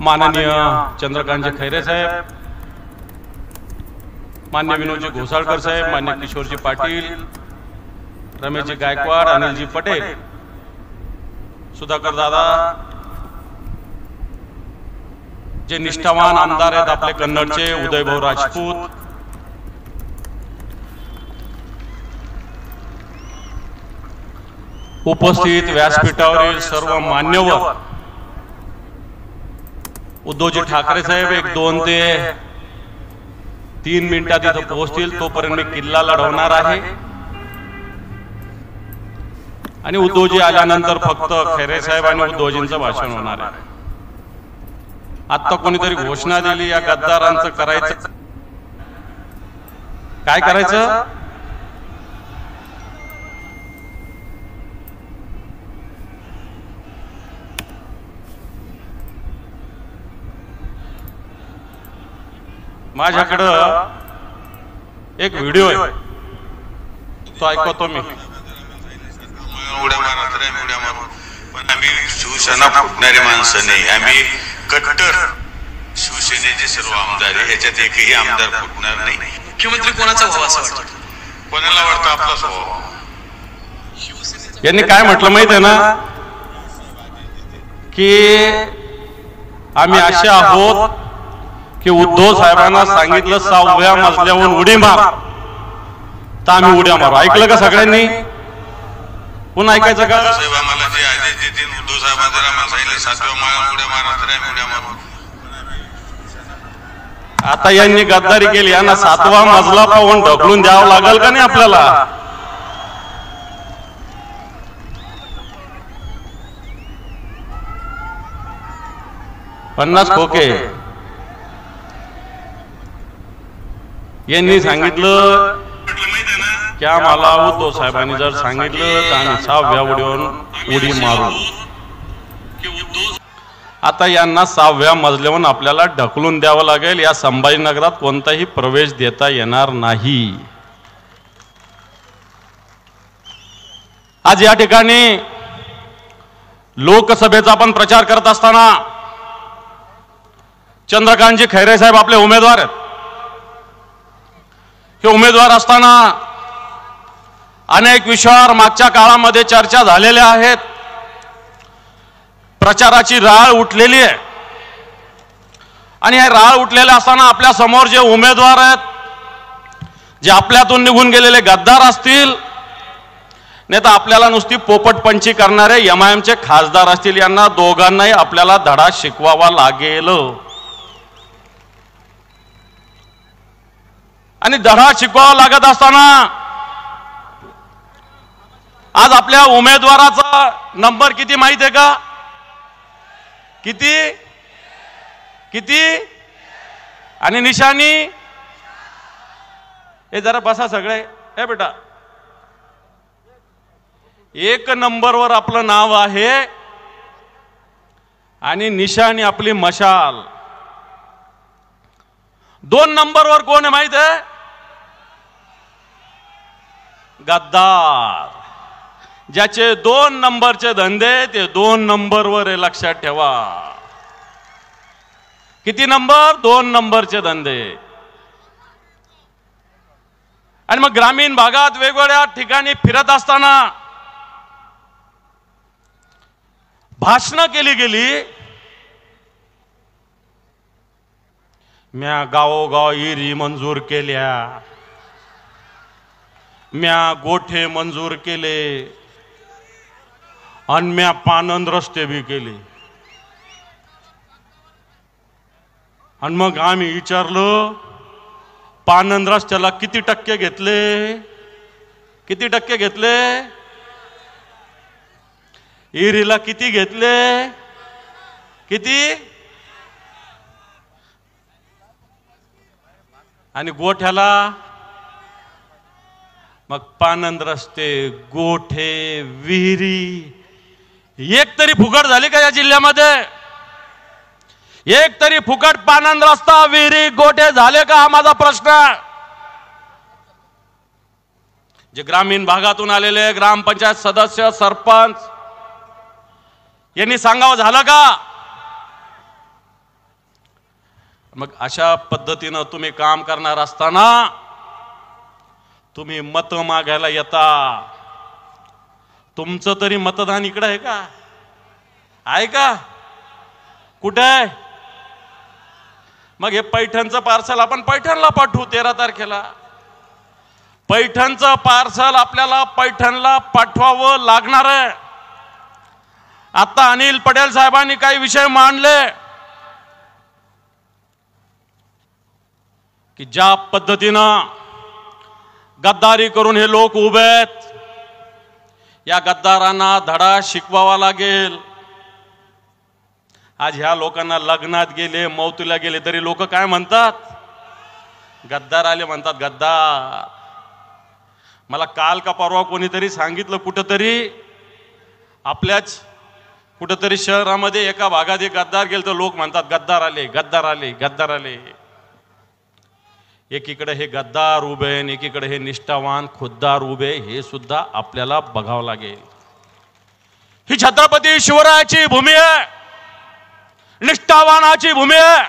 माननीय चंद्रकांतजी खैरे साहेब, मान्य विनोदजी घोसाळकर साहेब, मान्य किशोरजी पाटील, रमेशजी गायकवाड, अनिलजी पटेल, सुधाकर दादा, जे निष्ठावान आमदार आहेत आपले कन्नडचे, उदयभाऊ राजपूत, उपस्थित व्यासपीठावरील सर्व मान्यवर, उद्धवजी ठाकरे साहेब 1-2 ते 3 मिनिटात इथं पोहोचतील, तोपर्यंत मी किल्ला लढवणार आहे आणि उद्धवजी आल्यानंतर फक्त खैरे साहेब आणि उद्धवजींचं भाषण होणार आहे। आता कोणीतरी घोषणा दिली या गद्दारांचं करायचं काय करायचं? माझ्याकडं एक व्हिडिओ आहे, तो ऐकवतो मी। उड्या मारू, पण आम्ही शिवसेना फुटणारी माणसं नाही, आम्ही कट्टर शिवसेनेचे सर्व आमदार आहे, ह्याच्यात एकही आमदार फुटणार नाही। मुख्यमंत्री कोणाचा व्हावा असं वाटतं? कोणाला वाटतं आपलाच व्हावा? यांनी काय म्हटलं माहित आहे ना, की आम्ही असे आहोत की उद्धव साहेबांना सांगितलं 6व्या मजल्यावरून उडी मार, तर आम्ही उड्या मारू। ऐकलं का सगळ्यांनी? पुन्हा ऐकायचं का? साहेब आम्हाला जे आदेश देतील, उद्धव साहेबांना जर आम्हाला सांगितलं 7व्या माळ्यावर उड्या मारा तर आम्ही उड्या मारू। आता यांनी गद्दारी केली, यांना 7वा मजला पाहून ढकलून द्यावं लागेल का नाही आपल्याला? पन्नास खोके यांनी सांगितलं की आम्हाला उद्धव साहेबांनी जर सांगितलं तर आम्ही 6व्या उडीवरून उडी मारू। आता यांना 6व्या मजल्यावरून आपल्याला ढकलून द्यावं लागेल। या संभाजीनगरात कोणताही प्रवेश देता येणार नाही। आज या ठिकाणी लोकसभेचा आपण प्रचार करत असताना चंद्रकांतजी खैरे साहेब आपले उमेदवार आहेत। हे उमेदवार असताना अनेक विषयावर मागच्या काळामध्ये चर्चा झालेल्या आहेत, प्रचाराची राळ उठलेली आहे आणि हे राळ उठलेले असताना आपल्या समोर जे उमेदवार आहेत, जे आपल्यातून निघून गेलेले गद्दार असतील, नाही तर आपल्याला नुसती पोपटपंची करणारे एमआयएमचे खासदार असतील, यांना दोघांनाही आपल्याला धडा शिकवावा लागेल। आणि धडा शिकवावा लागत असताना आज आपल्या उमेदवाराचा नंबर किती माहित आहे का? किती किती आणि निशाणी? हे जरा बसा सगळे, हे बेटा, 1 नंबरवर आपलं नाव आहे आणि निशाणी आपली मशाल। 2 नंबरवर कोण आहे माहित आहे? गद्दार। ज्याचे 2 नंबरचे धंदे ते 2 नंबरवर आहे, लक्षात ठेवा। किती नंबर? 2 नंबरचे धंदे। आणि मग ग्रामीण भागात वेगवेगळ्या ठिकाणी फिरत असताना भाषणं केली गेली, म्या गावोगाव इरी मंजूर केल्या, म्या गोठे मंजूर केले आणि म्या पानंद रस्ते बी केले। आणि मग आम्ही विचारलं, पानंद रस्त्याला किती टक्के घेतले? किती टक्के घेतले? इरीला किती घेतले? किती? आणि गोठ्याला? मग पानंद रस्ते, गोठे, विहिरी एक तरी फुकट झाली का या जिल्ह्यामध्ये? एक तरी फुकट पानंद रस्ता, विहिरी, गोठे झाले का? हा माझा प्रश्न। जे ग्रामीण भागातून आलेले ग्रामपंचायत सदस्य, सरपंच यांनी सांगावं झालं का? मग अशा पद्धतीनं तुम्ही काम करणार असताना तुम्ही मत मागायला येता. तुमचं तरी मतदान इकडे आहे का? आहे का? कुठे आहे? मग हे पैठणचं पार्सल आपण पैठणला पाठवू 13 तारखेला. पैठणचं पार्सल आपल्याला पैठणला पाठवावं लागणार आहे. आता अनिल पटेल साहेबांनी काही विषय मांडले की ज्या पद्धतीनं गद्दारी करून हे लोक उभे आहेत, या गद्दारांना धडा शिकवावा लागेल. आज ह्या लोकांना लग्नात गेले, मौतीला गेले तरी लोक काय म्हणतात? गद्दार आले म्हणतात. गद्दार. मला काल का परवा कोणीतरी सांगितलं, कुठंतरी आपल्याच कुठंतरी शहरामध्ये एका भागात एक गद्दार गेले तर लोक म्हणतात गद्दार आले, गद्दार आले, गद्दार आले. एकीकडे हे गद्दार उभे आणि एकीकडे हे निष्ठावान खुद्दार उभे, हे सुद्धा आपल्याला बघावं लागेल. ही छत्रपती शिवरायाची भूमी आहे, निष्ठावानाची भूमी आहे,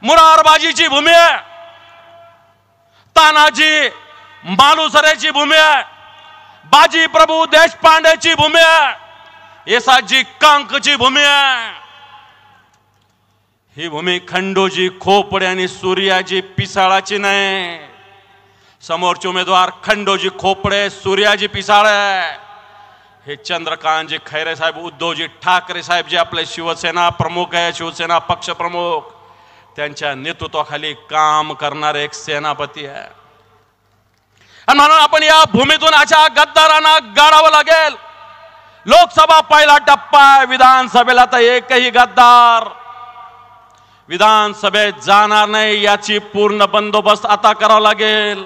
मुरारबाजीची भूमी आहे, तानाजी मालुसरेची भूमी आहे, बाजी प्रभू देशपांडेची भूमी आहे, येसाजी कांकची भूमी आहे. ही भूमी खंडोजी खोपडे आणि सूर्याजी पिसाळाची नाही. समोरचे उमेदवार खंडोजी खोपडे, सूर्याजी पिसाळे. हे चंद्रकांतजी खैरे साहेब, उद्धवजी ठाकरे साहेब जे आपले शिवसेना प्रमुख आहे, शिवसेना पक्ष प्रमुख, त्यांच्या नेतृत्वाखाली काम करणारे एक सेनापती आहे. आणि म्हणून आपण या भूमीतून अशा गद्दारांना गाडावं लागेल. लोकसभा पहिला टप्पा आहे, विधानसभेला तर एकही गद्दार विधानसभेत जाणार नाही, याची पूर्ण बंदोबस्त आता करावा लागेल.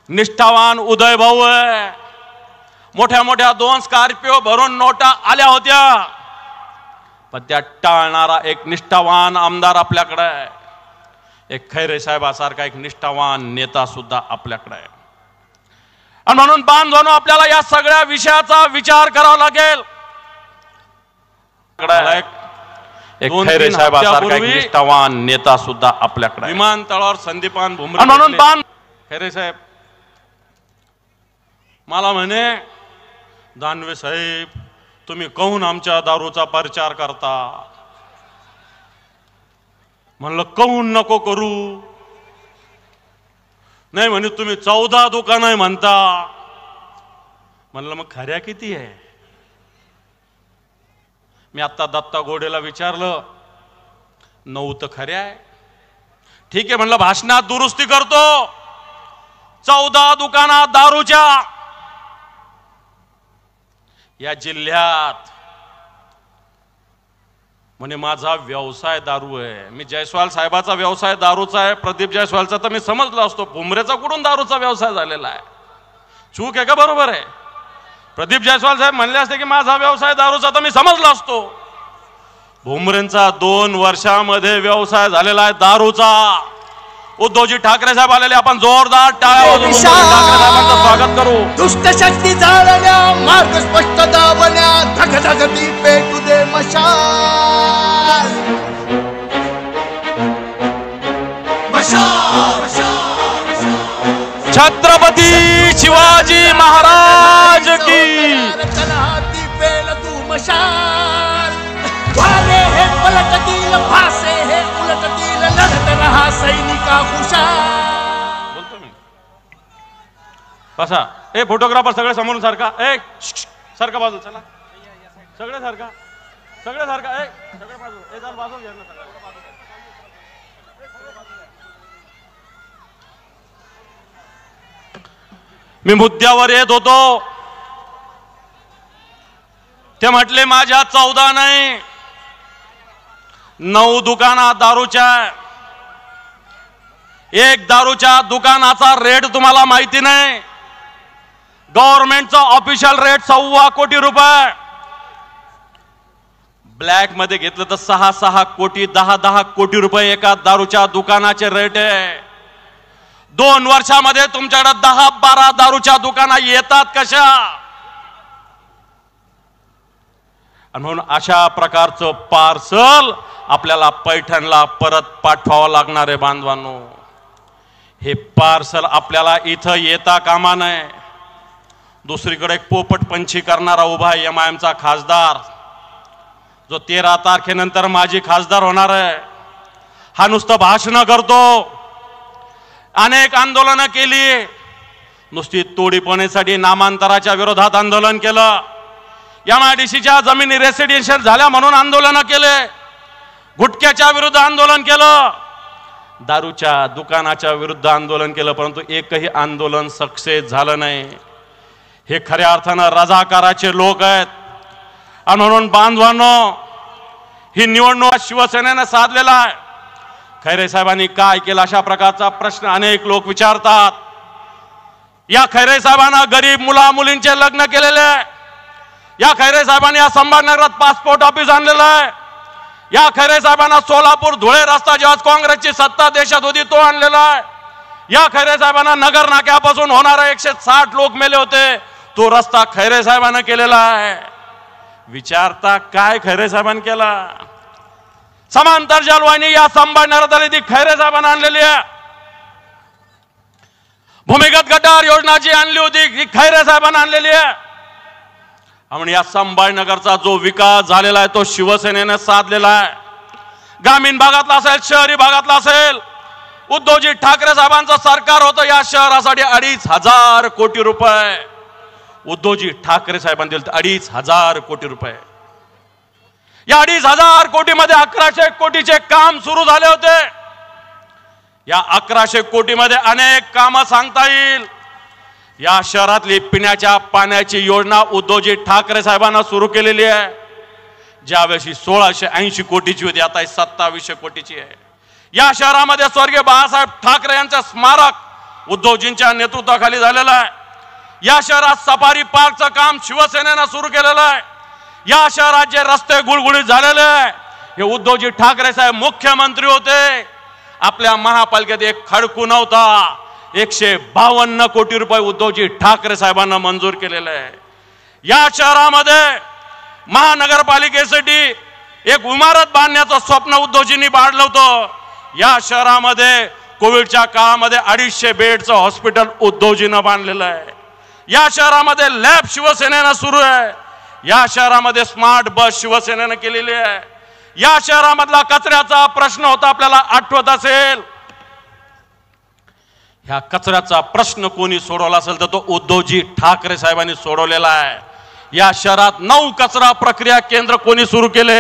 निष्ठावान उदय भाऊ आहे. मोठ्या मोठ्या 2 स्कॉर्पिओ भरून नोटा आल्या होत्या, पण त्या टाळणारा एक निष्ठावान आमदार आपल्याकडे आहे. एक खैरे साहेबासारखा एक निष्ठावान नेता सुद्धा आपल्याकडे आहे. आणि म्हणून बांधवांनो, आपल्याला या सगळ्या विषयाचा विचार करावा लागेल. एक खैरे साहेबासारखा एक निष्ठावान नेता सुद्धा आपल्याकडे. विमानतळावर संदीपान भुमरे म्हणून खैरे साहेब मला म्हणे, दानवे साहेब तुम्ही कहून आमच्या दारूचा प्रचार करता? म्हणलं कहून नको करू. नाही म्हणे तुम्ही 14 दुकान आहे म्हणता. म्हणलं मग खऱ्या किती आहे? मी आता दत्ता गोडेला विचारलं, 9 तर खऱ्या आहे. ठीक आहे म्हणलं, भाषणात दुरुस्ती करतो. 14 दुकानात दारूच्या या जिल्ह्यात. म्हणे माझा व्यवसाय दारू आहे. मी जयस्वाल साहेबाचा व्यवसाय दारूचा आहे, प्रदीप जयस्वालचा तर मी समजलो असतो. भुमरेचा कुठून दारूचा व्यवसाय झालेला आहे? चूक आहे का बरोबर आहे? प्रदीप जयस्वाल साहेब म्हणले असते की माझा व्यवसाय दारूचा तर मी समजलो असतो. भुमरेंचा 2 वर्षामध्ये व्यवसाय झालेला आहे दारूचा. उद्धवजी ठाकरे साहेब आलेले, आपण जोरदार टाळ्या वाजवून ठाकरे साहेबांचं स्वागत करू. दुष्ट शक्ती जाळल्या, मार्ग स्पष्ट दावल्या, धगधगती पेटू दे मशाल. छत्रपती शिवाजी महाराज की. कलाती पेल तू मशाल. वारे हे पलटतील, भासे हे उलटतील, लढत रहा सैनिका हुशार. बोलतो मी. बसा. ए फोटोग्राफर सगळे समोरून सारखा. ए सारखा बाजू. चला सगळे सारखा, सगळे सारखा. ए सगळे बाजू. ए चाल बाजू घ्या ना. मी मुद्द्यावर येत होतो. ते म्हटले माझ्या 14 नाही 9 दुकानात दारूच्या. एक दारूच्या दुकानाचा रेट तुम्हाला माहिती नाही. गव्हर्नमेंटचा ऑफिशियल रेट 1.25 कोटी रुपये. ब्लॅक मध्ये घेतलं तर 6 कोटी 10 कोटी रुपये एका दारूच्या दुकानाचे रेट आहे. 2 वर्षामध्ये तुमच्याकडे 10-12 दारूच्या दुकाना येतात कशा? आणि म्हणून अशा प्रकारचं पार्सल आपल्याला पैठणला परत पाठवावं लागणार आहे बांधवांनो. हे पार्सल आपल्याला इथं येता कामा नये. दुसरीकडे एक पोपटपंची करणारा उभा आहे MIMचा खासदार, जो 13 तारखेनंतर माजी खासदार होणार आहे. हा नुसतं भाषण करतो. अनेक आंदोलनं केली. नुसती तोडीपणीसाठी नामांतराच्या विरोधात आंदोलन केलं. MIDCच्या जमिनी रेसिडेन्शियल झाल्या म्हणून आंदोलनं केले. गुटख्याच्या विरुद्ध आंदोलन केलं. दारूच्या दुकानाच्या विरुद्ध आंदोलन केलं. परंतु एकही आंदोलन सक्सेस झालं नाही. हे खऱ्या अर्थानं रजाकाराचे लोक आहेत. आणि म्हणून बांधवांनो, ही निवडणूक शिवसेनेनं साधलेला आहे. खैरे साहेबांनी काय केलं अशा प्रकारचा प्रश्न अनेक लोक विचारतात. या खैरे साहेबांना गरीब मुला मुलींचे लग्न केलेले आहे. या खैरे साहेबांनी या संभाजीनगरात पासपोर्ट ऑफिस आणलेलं आहे. या खैरे साहेबांना सोलापूर धुळे रस्ता जेव्हा काँग्रेसची सत्ता देशात होती तो आणलेला आहे. या खैरे साहेबांना नगर नाक्यापासून होणारे 160 लोक मेले होते, तो रस्ता खैरे साहेबांना केलेला आहे. विचारता काय खैरे साहेबांनी केला? समांतर जलवाहिनी या संभाजीनगरात ती खैरे साहेबांना आणलेली आहे. भूमिगत गटार योजना जी आणली होती ती खैरे साहेबांना आणलेली आहे. आणि या संभाजीनगरचा जो विकास झालेला आहे तो शिवसेनेने साधलेला आहे. ग्रामीण भागातला असेल, शहरी भागातला असेल, उद्धवजी ठाकरे साहेबांचं सरकार होतं. या शहरासाठी 2,500 कोटी रुपये उद्धवजी ठाकरे साहेबांनी दिले. 2,500 कोटी रुपये. या 2,500 कोटीमध्ये 1,100 कोटीचे काम सुरू झाले होते. या 1,100 कोटीमध्ये अनेक कामं सांगता येईल. या शहरातली पिण्याच्या पाण्याची योजना उद्धवजी ठाकरे साहेबांना सुरू केलेली आहे. ज्यावेळी 1,680 कोटीची होती, आता 2,700 कोटीची आहे. या शहरामध्ये स्वर्गीय बाळासाहेब ठाकरे यांचं स्मारक उद्धवजींच्या नेतृत्वाखाली झालेलं आहे. या शहरात सफारी पार्कचं काम शिवसेनेनं सुरू केलेलं आहे. या शहरात जे रस्ते गुळगुळीत झालेले आहे हे उद्धवजी ठाकरे साहेब मुख्यमंत्री होते. आपल्या महापालिकेत एक खडकू नव्हता. 152 कोटी रुपये उद्धवजी ठाकरे साहेबांना मंजूर केलेले आहे. या शहरामध्ये महानगरपालिकेसाठी एक इमारत बांधण्याचं स्वप्न उद्धवजींनी बाळगलं होतं. या शहरामध्ये कोविडच्या काळामध्ये 250 बेडचं हॉस्पिटल उद्धवजींना बांधलेलं आहे. या शहरामध्ये लॅब शिवसेनेनं सुरू आहे. या शहरामध्ये स्मार्ट बस शिवसेनेनं केलेली आहे. या शहरामधला कचऱ्याचा प्रश्न होता, आपल्याला आठवत असेल. ह्या कचऱ्याचा प्रश्न कोणी सोडवला असेल तर तो उद्धवजी ठाकरे साहेबांनी सोडवलेला आहे. या शहरात 9 कचरा प्रक्रिया केंद्र कोणी सुरू केले?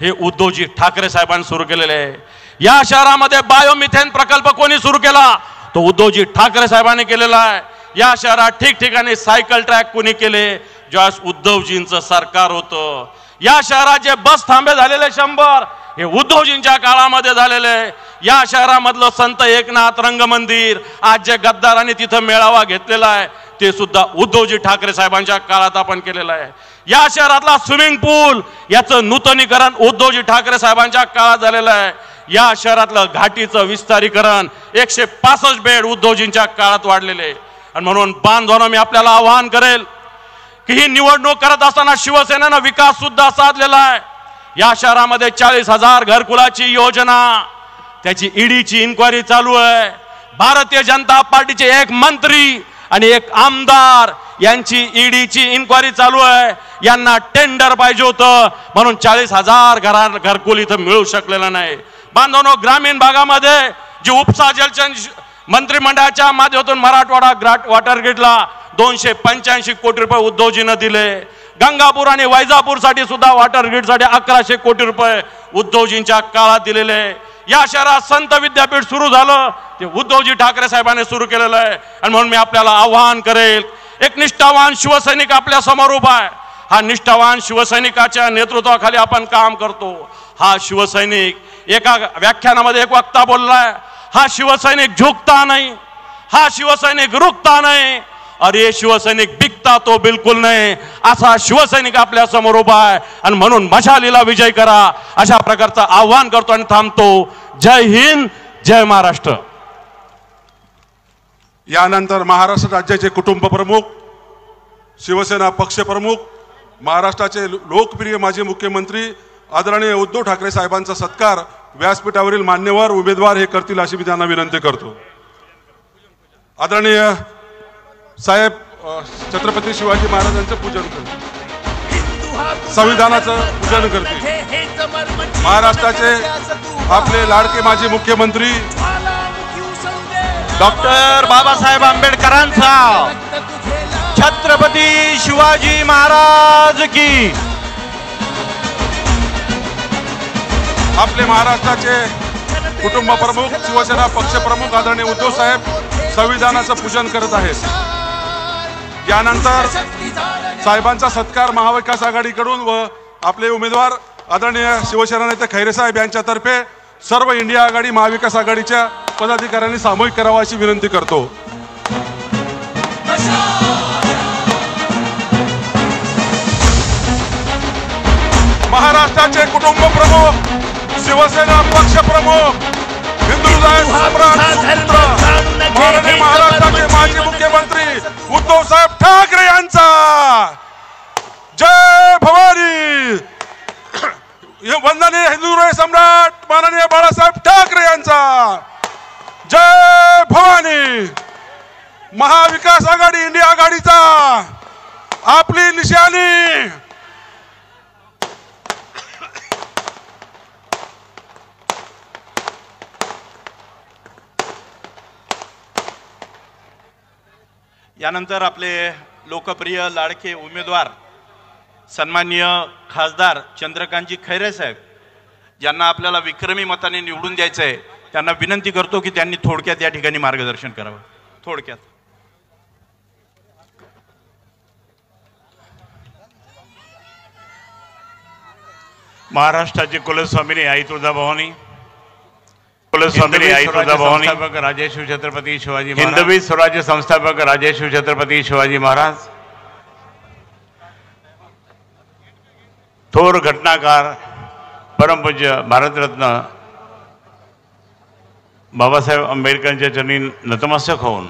हे उद्धवजी ठाकरे साहेबांनी सुरू केलेले आहे. या शहरामध्ये बायोमिथेन प्रकल्प कोणी सुरू केला? तो उद्धवजी ठाकरे साहेबांनी केलेला आहे. या शहरात ठिकठिकाणी सायकल ट्रॅक कोणी केले? ज्यावेळेस उद्धवजींचं सरकार होतं. या शहरात जे बस थांबे झालेले 100 हे उद्धवजींच्या काळामध्ये झालेले. या शहरामधलं संत एकनाथ रंगमंदिर आज जे गद्दारांनी तिथं मेळावा घेतलेला आहे ते सुद्धा उद्धवजी ठाकरे साहेबांच्या काळात आपण केलेलं आहे. या शहरातला स्विमिंग पूल याचं नूतनीकरण उद्धवजी ठाकरे साहेबांच्या काळात झालेलं आहे. या शहरातलं घाटीचं विस्तारीकरण 165 बेड उद्धवजींच्या काळात वाढलेले. आणि म्हणून बांधवांनो, मी आपल्याला आवाहन करेल की ही निवडणूक करत असताना शिवसेनेनं विकास सुद्धा साधलेला आहे. या शहरामध्ये 40,000 घरकुलाची योजना, त्याची ईडीची इन्क्वायरी चालू आहे. भारतीय जनता पार्टीचे एक मंत्री आणि एक आमदार यांची ईडीची इन्क्वायरी चालू आहे. यांना टेंडर पाहिजे होतं म्हणून 40,000 घरकुल इथं मिळू शकलेलं नाही. बांधवांनो, ग्रामीण भागामध्ये जी उपसा जलचन मंत्रिमंडळाच्या माध्यमातून मराठवाडा वॉटर ग्रीडला 285 कोटी रुपये उद्धवजीनं दिले. गंगापूर आणि वैजापूर साठी सुद्धा वॉटर ग्रीड साठी 1,100 कोटी रुपये उद्धवजींच्या काळात दिलेले. या शहरात संत विद्यापीठ सुरू झालं ते उद्धवजी ठाकरे साहेबांनी सुरू केलेलं आहे. आणि म्हणून मी आपल्याला आवाहन करेल, एक निष्ठावान शिवसैनिक आपल्या समोर उभा आहे. हा निष्ठावान शिवसैनिकाच्या नेतृत्वाखाली आपण काम करतो. हा शिवसैनिक एका व्याख्यानामध्ये एक वक्ता बोललाय, हा शिवसैनिक झुकता नाही, हा शिवसैनिक रुकता नाही, अरे शिवसैनिक बिकता तो बिलकुल नाही, असा शिवसैनिक आपल्या समोर उभा आहे. आणि म्हणून मशालीला विजय करा अशा प्रकारचं आव्हान करतो आणि थांबतो. जय हिंद, जय महाराष्ट्र. यानंतर महाराष्ट्र राज्याचे कुटुंब प्रमुख, शिवसेना पक्ष प्रमुख, महाराष्ट्राचे लोकप्रिय माजी मुख्यमंत्री आदरणीय उद्धव ठाकरे साहेबांचा सत्कार व्यासपीठावरील मान्यवर उमेदवार हे करतील अशी मी त्यांना विनंती करतो. आदरणीय साहेब छत्रपती शिवाजी महाराजांचं पूजन करतील, संविधानाचं पूजन करतील. महाराष्ट्राचे आपले लाडके माजी मुख्यमंत्री डॉक्टर बाबासाहेब आंबेडकरांचा छत्रपती शिवाजी महाराज की. आपले महाराष्ट्राचे कुटुंब प्रमुख शिवसेना पक्ष प्रमुख आदरणीय उद्धव साहेब संविधानाचं पूजन करत आहेत. यानंतर साहेबांचा सत्कार महाविकास आघाडीकडून व आपले उमेदवार आदरणीय शिवसेना नेते खैरे साहेब यांच्यातर्फे सर्व इंडिया आघाडी महाविकास आघाडीच्या पदाधिकाऱ्यांनी सामूहिक करावा अशी विनंती करतो. महाराष्ट्राचे कुटुंब प्रमुख शिवसेना पक्ष प्रमुख हिंदुत्व सम्राट माननीय महाराष्ट्राचे माजी मुख्यमंत्री उद्धव साहेब ठाकरे यांचा जय भवानी. वंदनीय हिंदुत्व सम्राट माननीय बाळासाहेब ठाकरे यांचा जय भवानी. महाविकास आघाडी इंडिया आघाडीचा आपली निशाणी यानंतर आपले लोकप्रिय लाडके उमेदवार सन्माननीय खासदार चंद्रकांतजी खैरे साहेब ज्यांना आपल्याला विक्रमी मताने निवडून द्यायचं आहे, त्यांना विनंती करतो की त्यांनी थोडक्यात या ठिकाणी मार्गदर्शन करावं. थोडक्यात. महाराष्ट्राचे कुलस्वामिनी आई तुळजाभवानी, कुलस्वामिनी आई तुळजाभवानी, राजे शिवछत्रपती शिवाजी महाराज, हिंदवी स्वराज्य संस्थापक राजे शिवछत्रपती शिवाजी महाराज, थोर घटनाकार परमपूज्य भारतरत्न बाबासाहेब आंबेडकरांच्या चरणी नतमस्तक होऊन,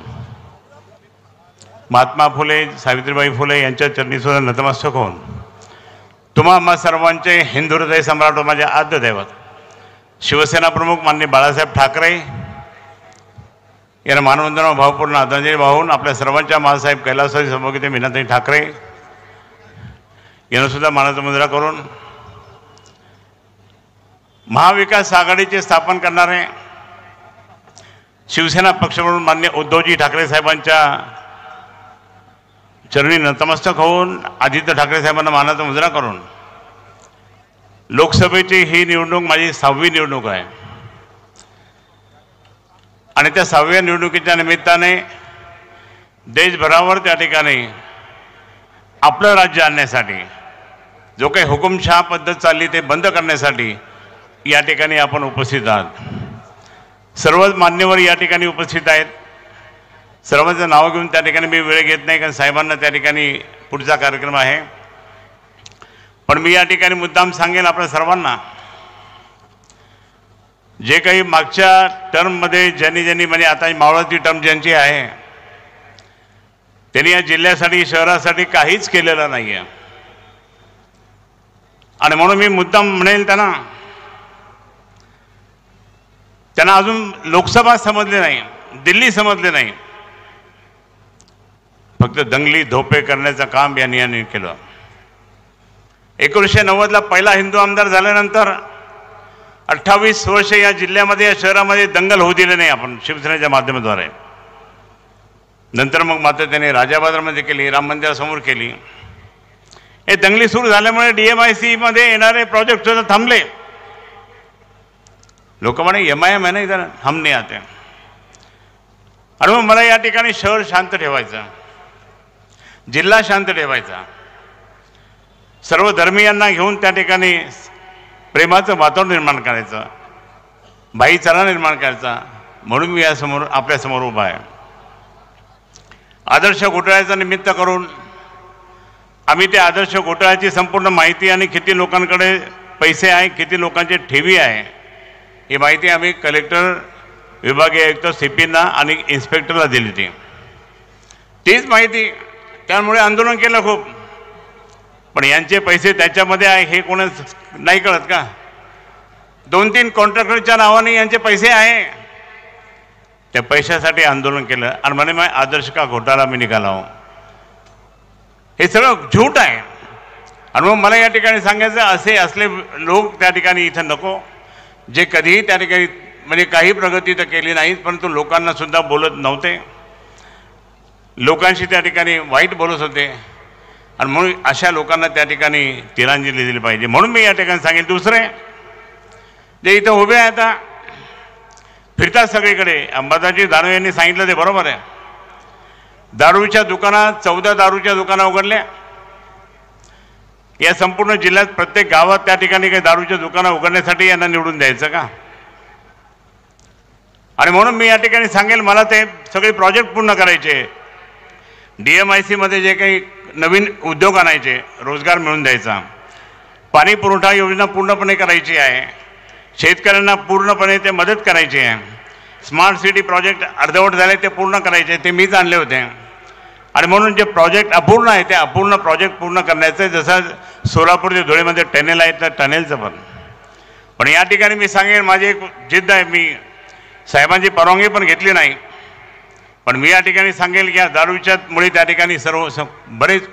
महात्मा फुले सावित्रीबाई फुले यांच्या चरणी सुद्धा नतमस्तक होऊन, तुम्हा आम्हा सर्वांचे हिंदू हृदय सम्राट माझे आद्य दैवत शिवसेना प्रमुख माननीय बाळासाहेब ठाकरे यांना मानवंदना भावपूर्ण आदरांजली वाहून आपल्या सर्वांच्या मासाहेब कैलासवासी सौभाग्यवती मीनाताई ठाकरे यांना सुद्धा मानाचा मुजरा करून महाविकास आघाडीचे स्थापन करणारे शिवसेना पक्षप्रमुख माननीय उद्धवजी ठाकरे साहेबांच्या चरणी नतमस्तक होऊन आदित्य ठाकरे साहेबांना मानाचा मुजरा करून लोकसभेची ही निवडणूक माझी 6वी निवडणूक आहे आणि त्या 6व्या निवडणुकीच्या निमित्ताने देशभरावर त्या ठिकाणी आपलं राज्य आणण्यासाठी जो काही हुकुमशहा पद्धत चालली ते बंद करण्यासाठी या ठिकाणी आपण उपस्थित आहात. सर्वच मान्यवर या ठिकाणी उपस्थित आहेत. सर्वांचं नाव घेऊन त्या ठिकाणी मी वेळ घेत नाही कारण साहेबांना त्या ठिकाणी पुढचा कार्यक्रम आहे. पण मी या ठिकाणी मुद्दाम सांगेन आपल्या सर्वांना, जे काही मागच्या टर्ममध्ये ज्यांनी म्हणजे आता मावळती टर्म ज्यांची आहे त्यांनी या जिल्ह्यासाठी शहरासाठी काहीच केलेलं नाही आहे. आणि म्हणून मी मुद्दाम म्हणेल त्यांना अजून लोकसभा समजले नाही, दिल्ली समजले नाही, फक्त दंगली धोपे करण्याचं काम यांनी केलं. 1990ला पहिला हिंदू आमदार झाल्यानंतर 28 वर्ष या जिल्ह्यामध्ये या शहरामध्ये दंगल होऊ दिले नाही आपण शिवसेनेच्या माध्यमाद्वारे. नंतर मग मात्र त्याने राजाबाजारमध्ये केली, राम मंदिरासमोर केली. हे दंगली सुरू झाल्यामुळे DMIC मध्ये येणारे प्रोजेक्ट सुद्धा थांबले. लोक म्हणे MIM आहे ना इधर हम नाही आते. आणि मग मला या ठिकाणी शहर शांत ठेवायचं, जिल्हा शांत ठेवायचा, सर्व धर्मीयांना घेऊन त्या ठिकाणी प्रेमाचं वातावरण निर्माण करायचं, भाईचारा निर्माण करायचा. म्हणून मी यासमोर आपल्यासमोर उभा आहे. आदर्श घोटाळ्याचा निमित्त करून आम्ही त्या आदर्श घोटाळ्याची संपूर्ण माहिती आणि किती लोकांकडे पैसे आहे, किती लोकांचे ठेवी आहे, ही माहिती आम्ही कलेक्टर, विभागीय आयुक्त, CPना आणि इन्स्पेक्टरला दिली होती. तीच माहिती त्यामुळे आंदोलन केलं खूप. पण यांचे पैसे त्याच्यामध्ये आहे हे कोणच नाही कळत का? 2-3 कॉन्ट्रॅक्टरच्या नावाने यांचे पैसे आहे. त्या पैशासाठी आंदोलन केलं आणि म्हणे मग आदर्श का घोटाळा मी निघाला हूं. हे सगळं झूट आहे. आणि मग मला या ठिकाणी सांगायचं असे असले लोक त्या ठिकाणी इथं नको, जे कधीही त्या ठिकाणी म्हणजे काही प्रगती तर केली नाही, परंतु लोकांना सुद्धा बोलत नव्हते, लोकांशी त्या ठिकाणी वाईट बोलत होते. आणि म्हणून अशा लोकांना त्या ठिकाणी तिलांजली दिली पाहिजे. म्हणून मी या ठिकाणी सांगेन. दुसरे जे इथं उभे आहे आता फिरतात सगळीकडे, अंबादासजी दानवे यांनी सांगितलं ते बरोबर आहे. दारूच्या दुकानात 14 दारूच्या दुकानं उघडल्या. या संपूर्ण जिल्ह्यात प्रत्येक गावात त्या ठिकाणी काही दारूच्या दुकानं उघडण्यासाठी यांना निवडून द्यायचं का? आणि म्हणून मी या ठिकाणी सांगेल, मला ते सगळे प्रोजेक्ट पूर्ण करायचे. DMIC मध्ये जे काही नवीन उद्योग आणायचे, रोजगार मिळवून द्यायचा, पाणी पुरवठा योजना पूर्णपणे करायची आहे, शेतकऱ्यांना पूर्णपणे ते मदत करायची आहे. स्मार्ट सिटी प्रोजेक्ट अर्धवट झाले ते पूर्ण करायचे, ते मीच आणले होते. आणि म्हणून जे प्रोजेक्ट अपूर्ण आहे ते अपूर्ण प्रोजेक्ट पूर्ण करण्याचं आहे. जसं सोलापूर ते धुळेमध्ये टनेल आहे तर टनेलचं पण या ठिकाणी मी सांगेन, माझी एक जिद्द आहे. मी साहेबांची परवानगी पण घेतली नाही, पण मी या ठिकाणी सांगेल की या दारूच्या मुळे त्या ठिकाणी बरेच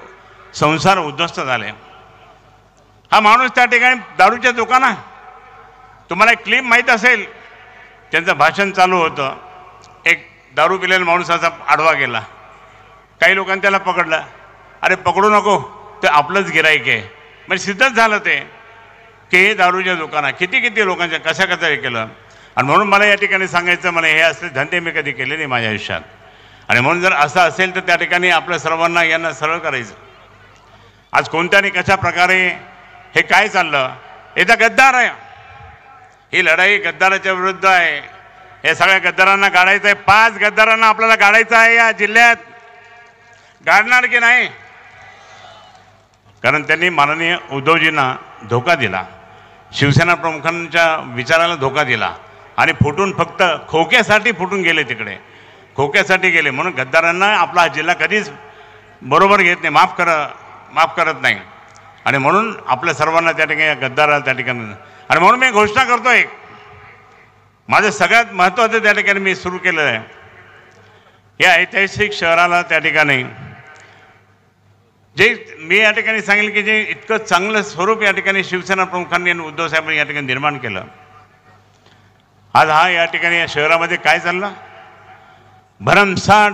संसार उद्ध्वस्त झाले. हा माणूस त्या ठिकाणी दारूच्या दुकानात, तुम्हाला एक क्लिप माहीत असेल, त्यांचं भाषण चालू होतं, एक दारू पिलेला माणूस असा आडवा गेला, काही लोकांनी त्याला पकडलं. अरे पकडू नको, ते आपलंच गिराईक आहे. म्हणजे सिद्धच झालं ते की हे दारूच्या दुकानात किती लोकांच्या कशा हे केलं. आणि म्हणून मला या ठिकाणी सांगायचं, मला हे असले धंदे मी कधी केले नाही माझ्या आयुष्यात. आणि म्हणून जर असं असेल तर त्या ठिकाणी आपल्या सर्वांना यांना सरळ करायचं. आज कोणत्या आणि कशा प्रकारे हे काय चाललं, हे तर गद्दार आहे. ही लढाई गद्दाराच्या विरुद्ध आहे. हे सगळ्या गद्दारांना गाडायचं आहे. 5 गद्दारांना आपल्याला गाडायचं आहे या जिल्ह्यात. गाडणार की नाही? कारण त्यांनी माननीय उद्धवजींना धोका दिला, शिवसेना प्रमुखांच्या विचाराला धोका दिला आणि फुटून फक्त खोक्यासाठी फुटून गेले, तिकडे खोक्यासाठी गेले. म्हणून गद्दारांना आपला हा जिल्हा कधीच बरोबर घेत नाही, माफ करत नाही. आणि म्हणून आपल्या सर्वांना त्या ठिकाणी गद्दाराला त्या ठिकाणी. आणि म्हणून मी घोषणा करतो, एक माझं सगळ्यात महत्त्वाचं त्या ठिकाणी मी सुरू केलेलं आहे. या ऐतिहासिक शहराला त्या ठिकाणी जे मी या ठिकाणी सांगेल की जे इतकं चांगलं स्वरूप या ठिकाणी शिवसेना प्रमुखांनी आणि उद्धव साहेबांनी या ठिकाणी निर्माण केलं. आज हा या ठिकाणी या शहरामध्ये काय चाललं, भरमसाठ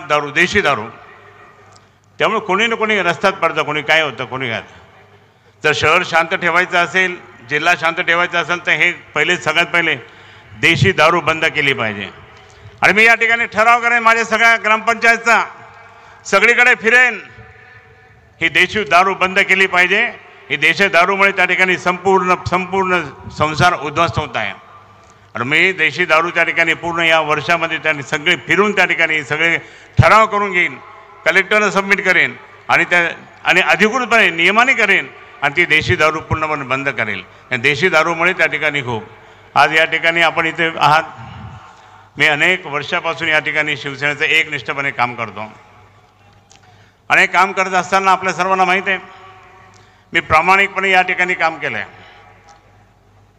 दारू, देशी दारू. त्यामुळे कोणी ना कोणी रस्त्यात पडतं, कोणी काय होतं, कोणी काय. जर शहर शांत ठेवायचं असेल, जिल्हा शांत ठेवायचा असेल तर हे सगळ्यात पहिले देशी दारू बंद केली पाहिजे. आणि मी या ठिकाणी ठराव करेन माझ्या सगळ्या ग्रामपंचायतचा, सगळीकडे फिरेन, ही देशी दारू बंद केली पाहिजे. ही देशी दारूमुळे त्या ठिकाणी संपूर्ण संसार उद्ध्वस्त होत आहे. आणि मी देशी दारू त्या ठिकाणी पूर्ण या वर्षामध्ये त्यांनी सगळे फिरून त्या ठिकाणी सगळे ठराव करून घेईन, कलेक्टरला सबमिट करेन आणि अधिकृतपणे नियमाने करेन आणि ती देशी दारू पूर्णपणे बंद करेल. देशी दारूमुळे त्या ठिकाणी खूप आज या ठिकाणी आपण इथे आहात. मी अनेक वर्षापासून या ठिकाणी शिवसेनेचं एकनिष्ठपणे काम करतो. आणि काम करत असताना आपल्या सर्वांना माहीत आहे, मी प्रामाणिकपणे या ठिकाणी काम केलं आहे.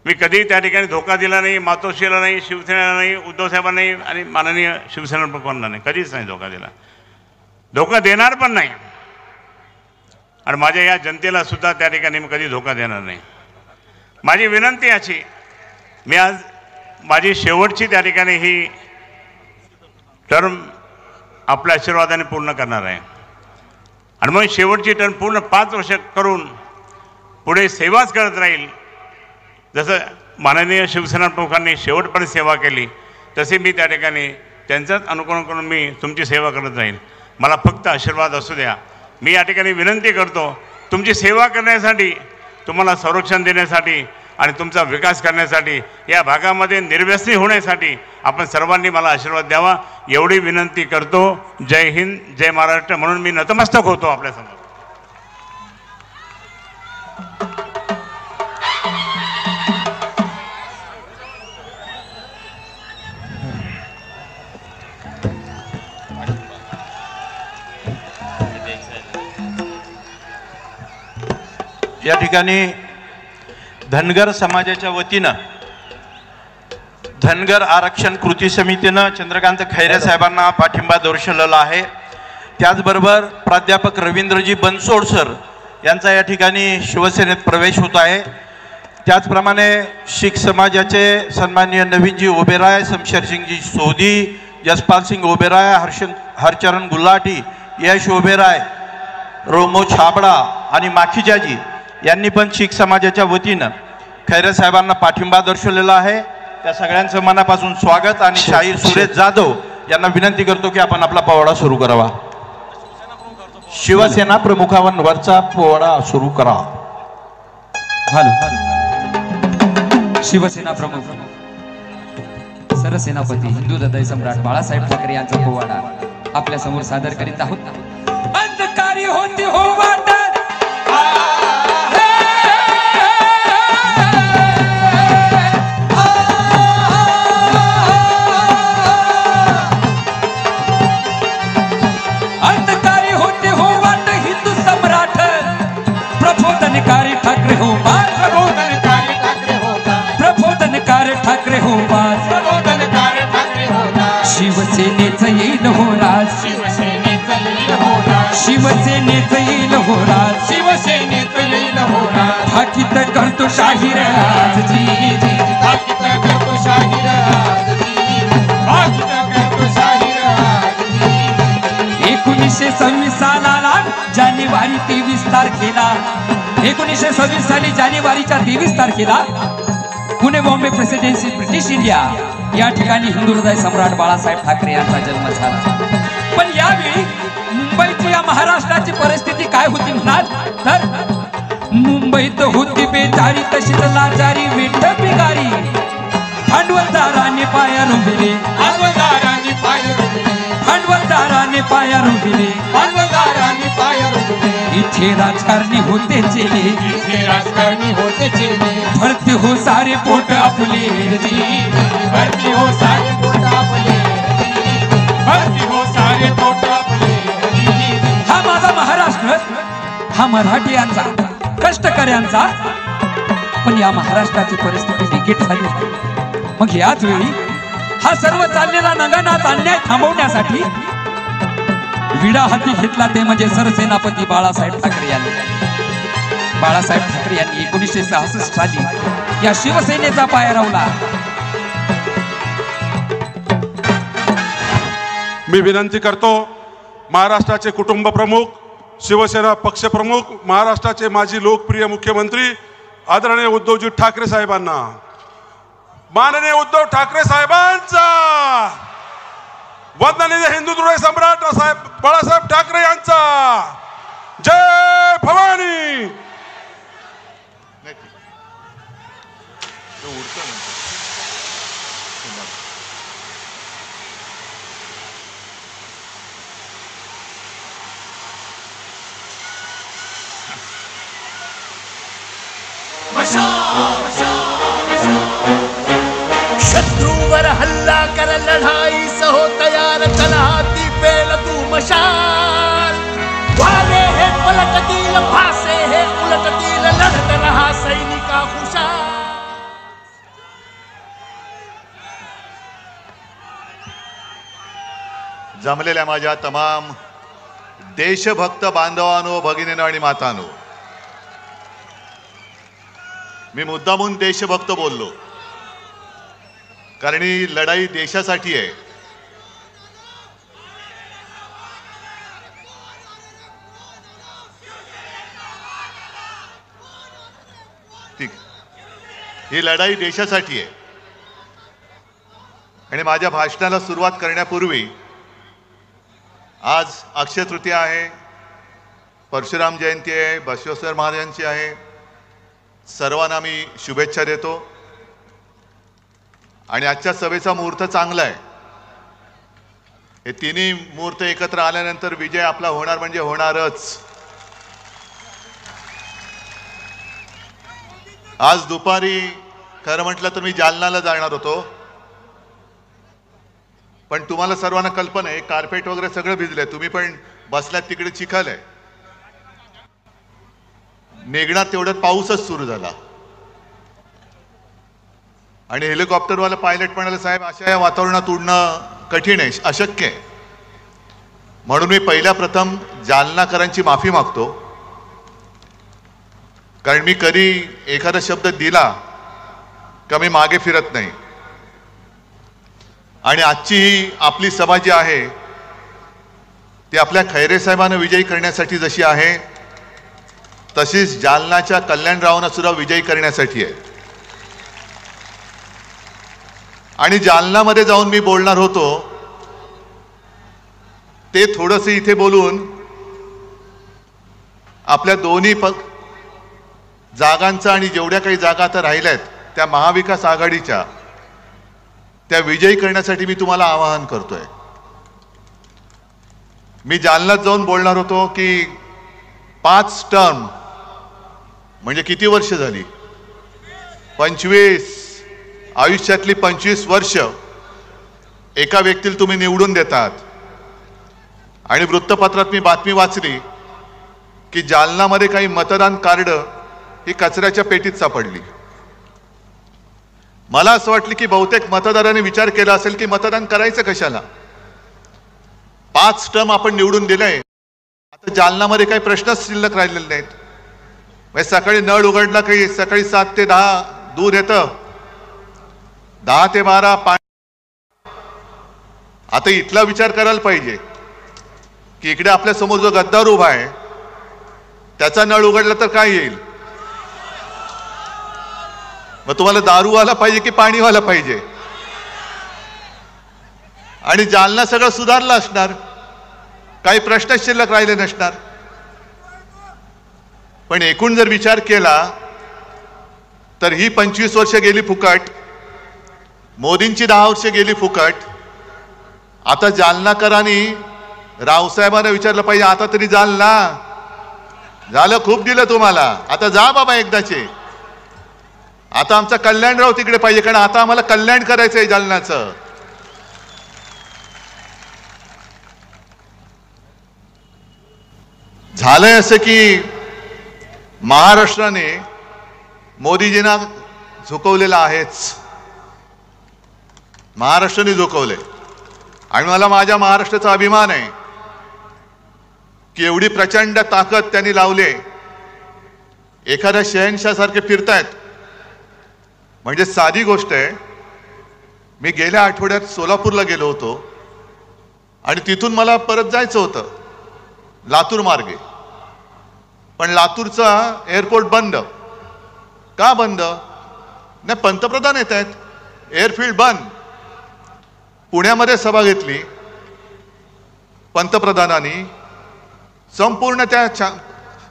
मी कधी त्या ठिकाणी धोका दिला नाही, मातोश्रीला नाही, शिवसेनेला नाही, उद्धवसाहेबांना नाही आणि माननीय शिवसेना प्रमुखांना नाही, कधीच नाही धोका दिला, धोका देणार पण नाही. आणि माझ्या या जनतेला सुद्धा त्या ठिकाणी मी कधी धोका देणार नाही. माझी विनंती याची, मी आज माझी शेवटची त्या ठिकाणी ही टर्म आपल्या आशीर्वादाने पूर्ण करणार आहे. आणि मग शेवटची टर्म पूर्ण 5 वर्ष करून पुढे सेवाच करत राहील. जसं माननीय शिवसेना प्रमुखांनी शेवटपर्यंत सेवा केली तसे मी त्या ठिकाणी त्यांचाच अनुकरण करून मी तुमची सेवा करत राहील. मला फक्त आशीर्वाद असू द्या. मी या ठिकाणी विनंती करतो, तुमची सेवा करण्यासाठी, तुम्हाला संरक्षण देण्यासाठी आणि तुमचा विकास करण्यासाठी, या भागामध्ये निर्व्यसनी होण्यासाठी आपण सर्वांनी मला आशीर्वाद द्यावा एवढी विनंती करतो. जय हिंद, जय महाराष्ट्र. म्हणून मी नतमस्तक होतो आपल्यासमोर. या ठिकाणी धनगर समाजाच्या वतीनं धनगर आरक्षण कृती समितीनं चंद्रकांत खैरे साहेबांना पाठिंबा दर्शवलेला आहे। त्याचबरोबर प्राध्यापक रवींद्रजी बनसोड सर यांचा या ठिकाणी शिवसेनेत प्रवेश होत आहे। त्याचप्रमाणे शीख समाजाचे सन्माननीय नवीनजी ओबेराय, शमशेरसिंगजी सोधी, जसपाल सिंग ओबेराय, हरचरण गुलाटी, यश ओबेराय, रोमो छाबडा आणि माखीजाजी यांनी पण शीख समाजाच्या वतीनं खैरे साहेबांना पाठिंबा दर्शवलेला आहे। त्या सगळ्यांचं मनापासून स्वागत आणि शाहीर सुरेश जाधव यांना विनंती करतो की आपण आपला पोवाडा सुरू करावा। शिवसेना प्रमुखांवरचा पोवाडा सुरू करा। शिवसेना प्रमुख सरसेनापती हिंदू हृदय सम्राट बाळासाहेब ठाकरे यांचा पोवाडा आपल्या समोर सादर करीत आहोत। अंधकारी होती हो वाट अंधकारी होते हो वाट हिंदू सम्राट प्रबोधनकारी ठाकरे हो प्रबोधनकारी ठाकरे हो प्रबोधनकारी ठाकरे हो प्रबोधनकारी ठाकरे हो शिवसेनेचं येईल हो राज शिवसेनेचं येईल हो राज शिवसेनेचं येईल हो राज शिवसेनेचं येईल हो राज भाकीत करतो शाहीर आजजी भाकीत करतो शाहीर आजजी भाकीत करतो शाहीर आजजी 1926 सालाला जानेवारी 23 तारखेला 1926 साली जानेवारीच्या 23 तारखेला Pune Bombay presidency British India या ठिकाणी हिंदू हृदय सम्राट बाळासाहेब ठाकरे यांचा जन्म झाला। पण यावेळी मुंबईची या महाराष्ट्राची परिस्थिती काय होती म्हणाल तर मुंबईत होती बेचारी तशीच लाचारी विठ बिगारी भांडवलदाराने पाया रुबिले भांडवलदाराने पाया रुबिले भांडवलदाराने पाया रुबिले भांडवलदाराने पाया रुबिले इथे राजकारणी होते चेले इथे राजकारणी होते चेले भरती हो सारे पोट आपले भरती हो सारे पोट आपले भरती हो सारे पोट आपले। हा माझा महाराष्ट्र हा मराठीयांचा कष्टकऱ्यांचा पण या महाराष्ट्राची परिस्थिती बिकट झाली। मग याच वेळी हा सर्व चाललेला नगानाथ अन्याय थांबवण्यासाठी विडा हाती घेतला ते म्हणजे सरसेनापती बाळासाहेब ठाकरे यांनी। बाळासाहेब ठाकरे यांनी 1966 साली या शिवसेनेचा पाया रोवला। मी विनंती करतो महाराष्ट्राचे कुटुंब प्रमुख, शिवसेना पक्ष प्रमुख, महाराष्ट्राचे माजी लोकप्रिय मुख्यमंत्री आदरणीय उद्धवजी ठाकरे साहेबांना, माननीय उद्धव ठाकरे साहेबांचा, वंदनीय हिंदू हृदय सम्राट साहेब बाळासाहेब ठाकरे यांचा जय भवानी। शत्रूवर हल्ला कर लढाई सहो तयार तलहाती पेल तू मशाल वारे हे पलटतील भासे हे उलटतील लढत रहा सैनिका हुशार। जमलेल्या माझ्या तमाम देशभक्त बांधवांनो, भगिनींनो आणि मातांनो, मी मुद्दामून देशभक्त बोललो कारण ही लढाई देशासाठी आहे। ठीक, ही लढाई देशासाठी आहे। आणि माझ्या भाषणाला सुरुवात करण्यापूर्वी आज अक्षय तृतीया आहे, परशुराम जयंती आहे, बसवेश्वर महाराजांची आहे। सर्वांना मी शुभेच्छा देतो आणि आजच्या सभेचा मुहूर्त चांगला आहे। हे तिन्ही मुहूर्त एकत्र आल्यानंतर विजय आपला होणार म्हणजे होणारच। आज दुपारी खरं म्हटलं तर मी जालनाला जाणार होतो, पण तुम्हाला सर्वांना कल्पना आहे कार्पेट वगैरे सगळं भिजलंय, तुम्ही पण बसल्यात तिकडे चिखल आहे। निघणार तेवढ्यात पाऊसच सुरू झाला आणि हेलिकॉप्टरवाला पायलट म्हणाले, साहेब अशा या वातावरणात उडणं कठीण आहे, अशक्य आहे. म्हणून मी पहिल्या प्रथम जालनाकरांची माफी मागतो, कारण मी कधी एखादा शब्द दिला का मी मागे फिरत नाही. आणि आजची ही आपली सभा जी आहे ती आपल्या खैरे साहेबांना विजयी करण्यासाठी जशी आहे तशीच जालनाच्या कल्याणरावांना सुद्धा विजयी करण्यासाठी आहे. आणि जालनामध्ये जाऊन मी बोलणार होतो ते थोडंसं इथे बोलून आपल्या दोन्ही जागांचा आणि जेवढ्या काही जागा आता राहिल्यात त्या महाविकास आघाडीच्या त्या विजयी करण्यासाठी मी तुम्हाला आवाहन करतोय. मी जालन्यात जाऊन बोलणार होतो की 5 टर्म म्हणजे किती वर्ष झाली, 25 आयुष्यातली 25 वर्ष एका व्यक्तीला तुम्ही निवडून देतात. आणि वृत्तपत्रात मी बातमी वाचली की जालनामध्ये काही मतदान कार्ड ही कचऱ्याच्या पेटीत सापडली. मला असं वाटलं की बहुतेक मतदारांनी विचार केला असेल की मतदान करायचं कशाला, 5 टर्म आपण निवडून दिलंय, आता जालनामध्ये काही प्रश्नच शिल्लक राहिलेले नाहीत. म्हणजे सकाळी नळ उघडला काही सकाळी 7 ते 10 दूध येतं, 10 ते 12 पाणी. आता इथला विचार करायला पाहिजे की इकडे आपल्या समोर जो गद्दार उभा आहे त्याचा नळ उघडला तर काय येईल. मग तुम्हाला दारूवाला पाहिजे की पाणीवाला पाहिजे. आणि जालना सगळं सुधारलं असणार, काही प्रश्न शिल्लक राहिले नसणार. पण एकूण जर विचार केला तर ही 25 वर्ष गेली फुकट, मोदींची 10 वर्ष गेली फुकट. आता जालनाकरांनी रावसाहेबांना विचारलं पाहिजे, आता तरी जालना झालं, खूप दिलं तुम्हाला, आता जा बाबा एकदाचे. आता आमचा कल्याणराव तिकडे पाहिजे, कारण आता आम्हाला कल्याण करायचंय जालन्याचं. झालंय असं की महाराष्ट्राने मोदीजींना झुकवलेलं आहेच, महाराष्ट्राने झुकवले. आणि मला माझ्या महाराष्ट्राचा अभिमान आहे की एवढी प्रचंड ताकद त्यांनी लावले. एखाद्या शहनशाह फिरतायत म्हणजे साधी गोष्ट आहे. मी गेल्या आठवड्यात सोलापूरला गेलो होतो आणि तिथून मला परत जायचं होतं लातूर मार्गे, पण लातूरचा एअरपोर्ट बंद. का बंद? नाही, पंतप्रधान येत आहेत, एअरफील्ड बंद. पुण्यामध्ये सभा घेतली, पंतप्रधानांनी संपूर्ण त्या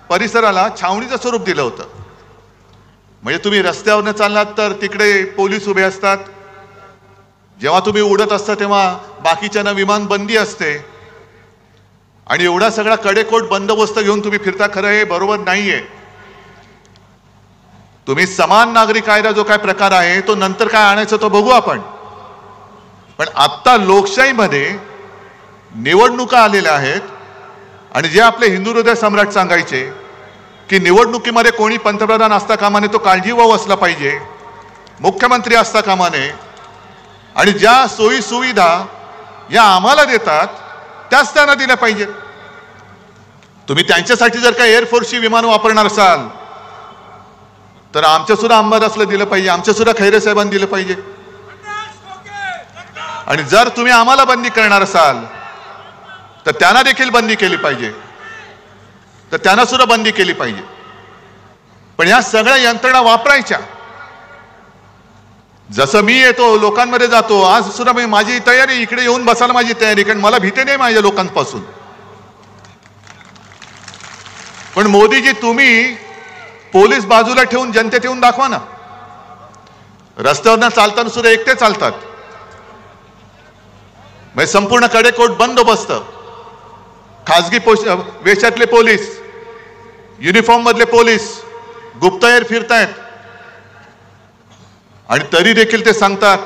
परिसराला छावणीचं स्वरूप दिलं होतं. म्हणजे तुम्ही रस्त्यावरनं चाललात तर तिकडे पोलीस उभे असतात, जेव्हा तुम्ही उडत असता तेव्हा बाकीच्यांना विमान बंदी असते. आणि एवढा सगळा कडेकोट बंदोबस्त घेऊन तुम्ही फिरता, खरं हे बरोबर नाहीये. तुम्ही समान नागरिक कायदा जो काय प्रकार आहे तो नंतर काय आणायचं तो बघू आपण. पण आत्ता लोकशाहीमध्ये निवडणुका आलेल्या आहेत आणि जे आपले हिंदू हृदय सम्राट सांगायचे की निवडणुकीमध्ये कोणी पंतप्रधान असता कामा नये, तो काळजीवाहू असला पाहिजे, मुख्यमंत्री असता कामा नये. आणि ज्या सोयी सुविधा या आम्हाला देतात त्याच त्यांना दिल्या पाहिजेत. तुम्ही त्यांच्यासाठी जर का एअरफोर्सची विमानं वापरणार असाल तर आमच्या सुद्धा अंबादासला दिलं पाहिजे, आमच्या सुद्धा खैरे साहेबांनी दिलं पाहिजे. आणि जर तुम्ही आम्हाला बंदी करणार असाल तर त्यांना देखील बंदी केली पाहिजे, तर त्यांना सुद्धा बंदी केली पाहिजे. पण या सगळ्या यंत्रणा वापरायच्या. जसं मी येतो लोकांमध्ये जातो, आज सुद्धा मी माझी तयारी, इकडे येऊन बसायला माझी तयारी, कारण मला भीती नाही माझ्या लोकांपासून. पण मोदीजी तुम्ही पोलीस बाजूला ठेवून जनतेत येऊन दाखवा ना. रस्त्यावरनं चालताना सुद्धा एकटे चालतात, म्हणजे संपूर्ण कडेकोट बंदोबस्त, खासगी वेशातले पोलीस, युनिफॉर्म मधले पोलीस गुप्तहेर फिरतायत. आणि तरी देखील ते सांगतात,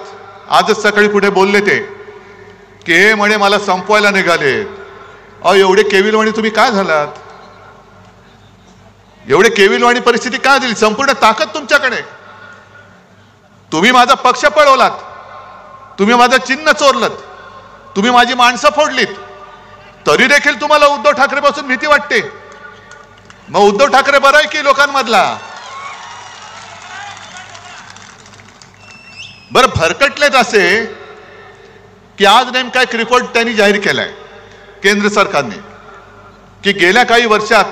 आजच सकाळी कुठे बोलले ते की हे म्हणे मला संपवायला निघाले. अहो एवढे केविल म्हणे तुम्ही काय झालात? एवढे केविलवाणी परिस्थिती का दिली? संपूर्ण ताकद तुमच्याकडे. तुम्ही माझा पक्ष पळवलात, तुम्ही माझं चिन्ह चोरलत, तुम्ही माझी माणसं फोडलीत, तरी देखील तुम्हाला उद्धव ठाकरे पासून भीती वाटते. मग उद्धव ठाकरे बरा आहे की लोकांमधला? बरं, भरकटलेत असे की आज नेमका एक रिपोर्ट त्यांनी जाहीर केलाय केंद्र सरकारने की गेल्या काही वर्षात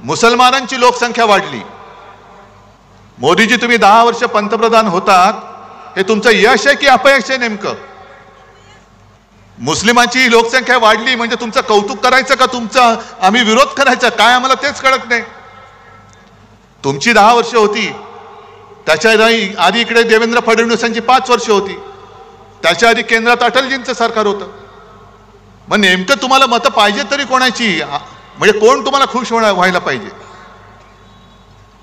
मुसलमानांची लोकसंख्या वाढली. मोदीजी, तुम्ही 10 वर्ष पंतप्रधान होतात, हे तुमचं यश आहे की अपयश आहे नेमकं? मुस्लिमांची लोकसंख्या वाढली म्हणजे तुमचं कौतुक करायचं का तुमचा आम्ही विरोध करायचा? काय आम्हाला तेच कळत नाही. तुमची 10 वर्ष होती, त्याच्या आधी इकडे देवेंद्र फडणवीसांची 5 वर्ष होती, त्याच्या आधी केंद्रात अटलजींचं सरकार होतं. मग नेमकं तुम्हाला मतं पाहिजे तरी कोणाची? म्हणजे कोण तुम्हाला खुश व्हायला पाहिजे?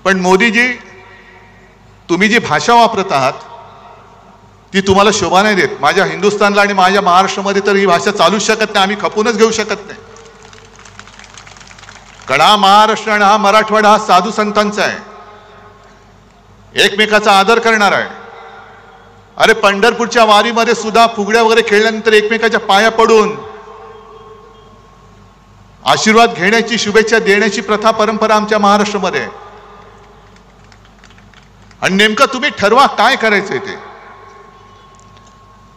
पण मोदीजी, तुम्ही जी भाषा वापरत आहात ती तुम्हाला शोभा नाही देत. माझ्या हिंदुस्थानला आणि माझ्या महाराष्ट्रामध्ये तर ही भाषा चालूच शकत नाही, आम्ही खपूनच घेऊ शकत नाही. कडा महाराष्ट्र आणि हा मराठवाडा हा साधू संतांचा आहे, एकमेकाचा आदर करणार आहे. अरे, पंढरपूरच्या वारीमध्ये सुद्धा फुगड्या वगैरे खेळल्यानंतर एकमेकाच्या पाया पडून आशीर्वाद घेण्याची, शुभेच्छा देण्याची प्रथा, परंपरा आमच्या महाराष्ट्रामध्ये आहे. आणि नेमकं तुम्ही ठरवा काय करायचंय ते.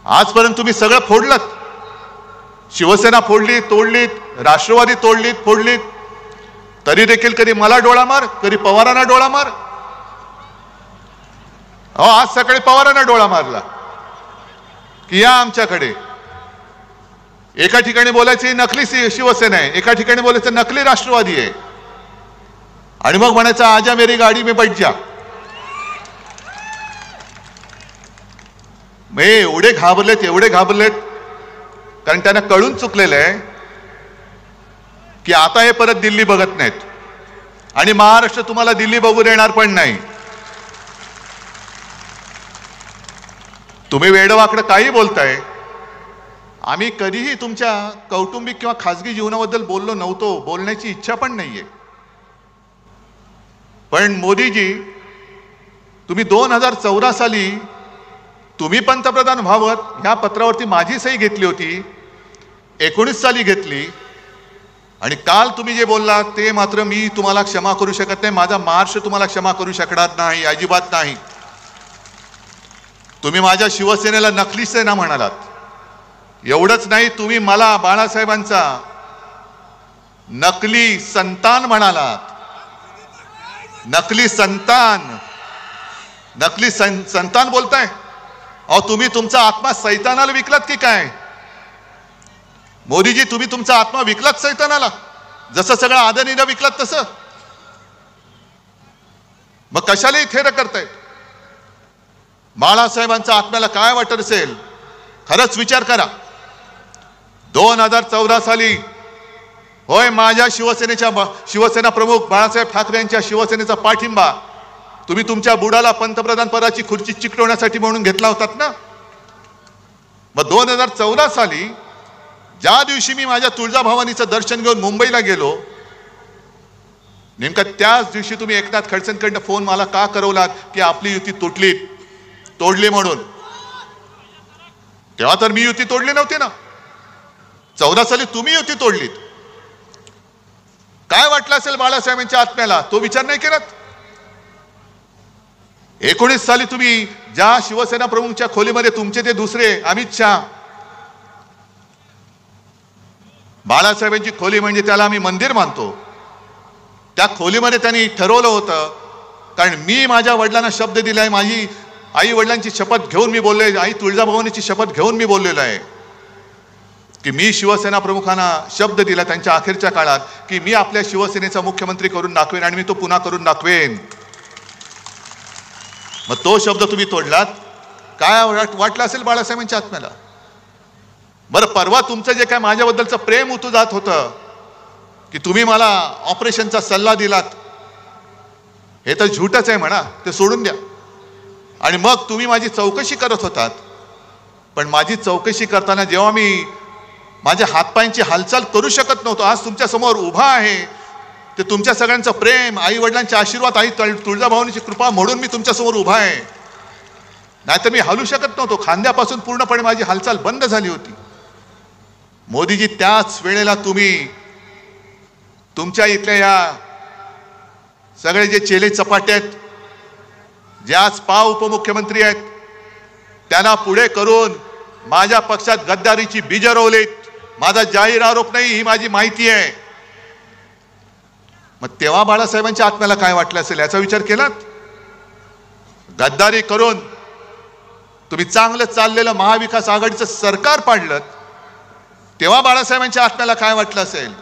आजपर्यंत तुम्ही सगळं फोडलत. शिवसेना फोडली, तोडलीत, राष्ट्रवादी तोडलीत, फोडलीत, तरी देखील कधी मला डोळा मार, कधी पवारांना डोळा मार. आज सकाळी पवारांना डोळा मारला की या आमच्याकडे. एका ठिकाणी बोलायची नकली शिवसेना आहे, एका ठिकाणी बोलायचं नकली राष्ट्रवादी आहे, आणि मग म्हणायचं आजा मेरी गाडी में बैठ जा. एवढे घाबरलेत, कारण त्यांना कळून चुकलेलं आहे की आता हे परत दिल्ली बघत नाहीत आणि महाराष्ट्र तुम्हाला दिल्ली बघू देणार पण नाही. तुम्ही वेडवाकडं काही बोलताय. आम्ही कधीही तुमच्या कौटुंबिक किंवा खासगी जीवनाबद्दल बोललो नव्हतो, बोलण्याची इच्छा पण नाहीये. पण मोदीजी, तुम्ही 2014 साली तुम्ही पंतप्रधान व्हावं ह्या पत्रावरती माझी सही घेतली होती, 19 साली घेतली, आणि काल तुम्ही जे बोलला ते मात्र मी तुम्हाला क्षमा करू शकत नाही. माझा महाराष्ट्र तुम्हाला क्षमा करू शकणार नाही, अजिबात नाही. तुम्ही माझ्या शिवसेनेला नकली सेना म्हणालात. एवढंच नाही, तुम्ही मला बाळासाहेबांचा नकली संतान म्हणालात. नकली संतान बोलताय. अहो, तुम्ही तुमचा आत्मा सैतानाला विकलात की काय? मोदीजी, तुम्ही तुमचा आत्मा विकलात सैतानाला, जसं सगळं आदरणीला विकलात तसं. मग कशाला थेर करतायत? बाळासाहेबांच्या आत्म्याला काय वाटत असेल? खरंच विचार करा. 2014 साली होय, माझ्या शिवसेना प्रमुख बाळासाहेब ठाकरे यांच्या शिवसेनेचा पाठिंबा तुम्ही तुमच्या बुडाला पंतप्रधान पदाची खुर्ची चिकटवण्यासाठी म्हणून घेतला होतात ना. मग 2014 साली ज्या दिवशी मी माझ्या तुळजाभवानीचं दर्शन घेऊन मुंबईला गेलो, नेमका त्याच दिवशी तुम्ही एकनाथ खडसेंकडनं फोन मला का करवलात की आपली युती तोडली म्हणून. तेव्हा तर मी युती तोडली नव्हती ना. 14 साली तुम्ही युती तोडलीत. काय वाटलं असेल बाळासाहेबांच्या आत्म्याला, तो विचार नाही केलात. 19 साली तुम्ही ज्या शिवसेना प्रमुखच्या खोलीमध्ये तुमचे ते दुसरे अमित शहा, बाळासाहेबांची खोली म्हणजे त्याला आम्ही मंदिर मानतो, त्या खोलीमध्ये त्यांनी ठरवलं होतं, कारण मी माझ्या वडिलांना शब्द दिलाय, माझी आई वडिलांची शपथ घेऊन मी बोललोय, आई तुळजाभवानीची शपथ घेऊन मी बोललेलो आहे की मी शिवसेना प्रमुखांना शब्द दिला त्यांच्या अखेरच्या काळात की मी आपल्या शिवसेनेचा मुख्यमंत्री करून दाखवेन आणि मी तो पुन्हा करून दाखवेन. मग तो शब्द तुम्ही तोडलात. काय वाटलं असेल बाळासाहेबांच्या आत्म्याला? बरं, परवा तुमचं जे काय माझ्याबद्दलचं प्रेम उतू जात होतं की तुम्ही मला ऑपरेशनचा सल्ला दिलात, हे तर झूटच आहे म्हणा, ते सोडून द्या. आणि मग तुम्ही माझी चौकशी करत होतात, पण माझी चौकशी करताना जेव्हा मी माझ्या हातपायांची हालचाल करू शकत नव्हतो, आज तुमच्या समोर उभा आहे ते तुमच्या सगळ्यांचं प्रेम, आई वडिलांचे आशीर्वाद, आई तुळजाभवानीची कृपा म्हणून मी तुमच्यासमोर उभा आहे. नाहीतर मी हलू शकत नव्हतो. खांद्यापासून पूर्णपणे माझी हालचाल बंद झाली होती. मोदीजी, त्याच वेळेला तुम्ही तुमच्या इथल्या या सगळे जे चेले चपाटे आहेत, जे आज उपमुख्यमंत्री आहेत, त्यांना पुढे करून माझ्या पक्षात गद्दारीची बीजं रोवलीत. माझा जाहीर आरोप नाही, ही माझी माहिती आहे. मग तेव्हा बाळासाहेबांच्या आत्म्याला काय वाटलं असेल याचा विचार केलात? गद्दारी करून तुम्ही चांगलं चाललेलं महाविकास आघाडीचं सरकार पाडलं, तेव्हा बाळासाहेबांच्या आत्म्याला काय वाटलं असेल?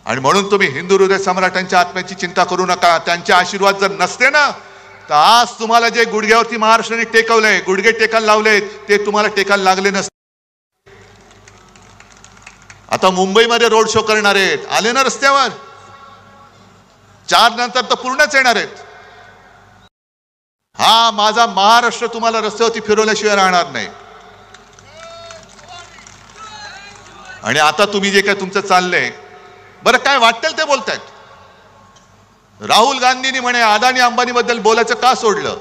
आणि म्हणून तुम्ही हिंदू हृदय सम्राटांच्या आत्म्याची चिंता करू नका. त्यांचे आशीर्वाद जर नसते ना, तर आज तुम्हाला जे गुडघ्यावरती महाराष्ट्राने टेकवलंय, गुडघे टेकायला लावले, ते तुम्हाला टेकायला लागले नसते. आता मुंबईमध्ये रोड शो करणार आहेत, आले ना रस्त्यावर. 4 नंतर तर पूर्णच येणार आहेत. हा माझा महाराष्ट्र तुम्हाला रस्त्यावरती फिरवल्याशिवाय राहणार नाही. आणि आता तुम्ही जे काय तुमचं चाललंय, बरं काय वाटेल ते बोलतायत. राहुल गांधींनी म्हणे अदानी अंबानी बद्दल बोलायचं का सोडलं?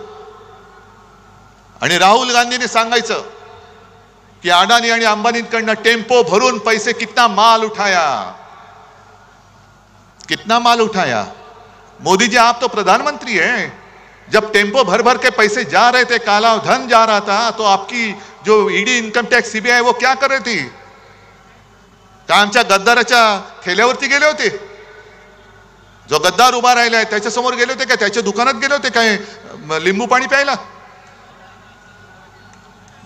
आणि राहुल गांधींनी सांगायचं कि अडानी आणि अंबानींकडनं टेम्पो भरून पैसे कितना माल उठाया. मोदी जी, आप तो प्रधानमंत्री हैं. जब टेम्पो भर भर के पैसे जा रहे थे, काला धन जा रहा था, तो आपकी जो ईडी, इनकम टैक्स, सीबीआई वो क्या कर रही थी? का आमच्या गद्दाराच्या ठेल्यावरती गेले होते? जो गद्दार उभा राहिलाय त्याच्या समोर गेले होते का? त्याच्या दुकानात गेले होते काय लिंबू पाणी प्यायला?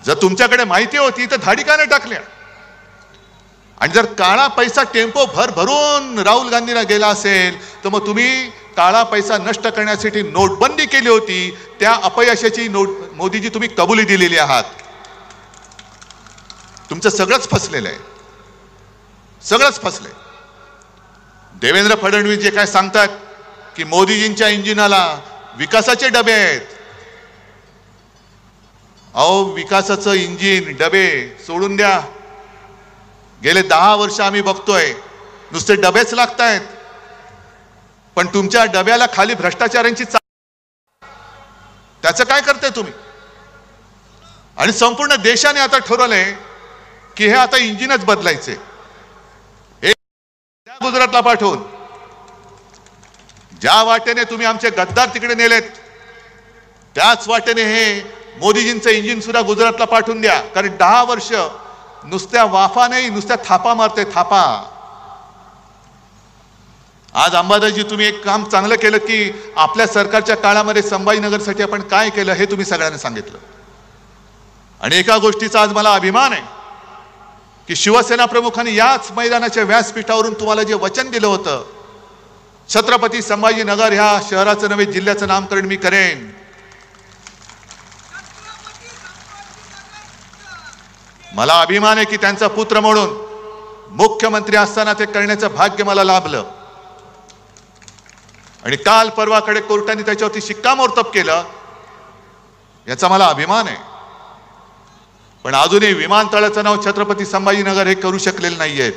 जर तुमच्याकडे माहिती होती तर धाडी का नाही टाकल्या? आणि जर काळा पैसा टेम्पो भरून राहुल गांधीला गेला असेल, तर मग तुम्ही काळा पैसा नष्ट करण्यासाठी नोटबंदी केली होती. त्या अपयशाची मोदीजी तुम्ही कबुली दिलेली आहात. तुमचं सगळंच फसलेलं आहे, सगळंच फसलंय. देवेंद्र फडणवीस जे काय सांगतात की मोदीजींच्या इंजिनाला विकासाचे डबे आहेत. अहो, विकासाचं इंजिन, डबे सोडून द्या. गेले 10 वर्ष आम्ही बघतोय नुसते डबेच लागतायत. पण तुमच्या डब्याला खाली भ्रष्टाचारांची त्याचं काय करताय तुम्ही? आणि संपूर्ण देशाने आता ठरवलंय की हे आता इंजिनच बदलायचे. गुजरातला पाठवून ज्या वाटेने तुम्ही आमचे गद्दार तिकडे नेलेत, त्याच वाटेने हे मोदीजींचं इंजिन सुद्धा गुजरातला पाठवून द्या. कारण 10 वर्ष नुसत्या वाफा नाही, नुसत्या थापा मारते, थापा. आज अंबादासजी, तुम्ही एक काम चांगलं केलं की आपल्या सरकारच्या काळामध्ये संभाजीनगरसाठी आपण काय केलं हे तुम्ही सगळ्यांना सांगितलं. आणि एका गोष्टीचा आज मला अभिमान आहे की शिवसेना प्रमुखांनी याच मैदानाच्या व्यासपीठावरून तुम्हाला जे वचन दिलं होतं, छत्रपती संभाजीनगर ह्या शहराचं नव्हे जिल्ह्याचं नामकरण मी करेन. मला अभिमान आहे की त्यांचा पुत्र म्हणून मुख्यमंत्री असताना ते करण्याचं भाग्य मला लाभलं. आणि काल परवाकडे कोर्टाने त्याच्यावरती शिक्कामोर्तब केलं, याचा मला अभिमान आहे. पण अजूनही विमानतळाचं नाव छत्रपती संभाजीनगर हे करू शकलेलं नाहीये.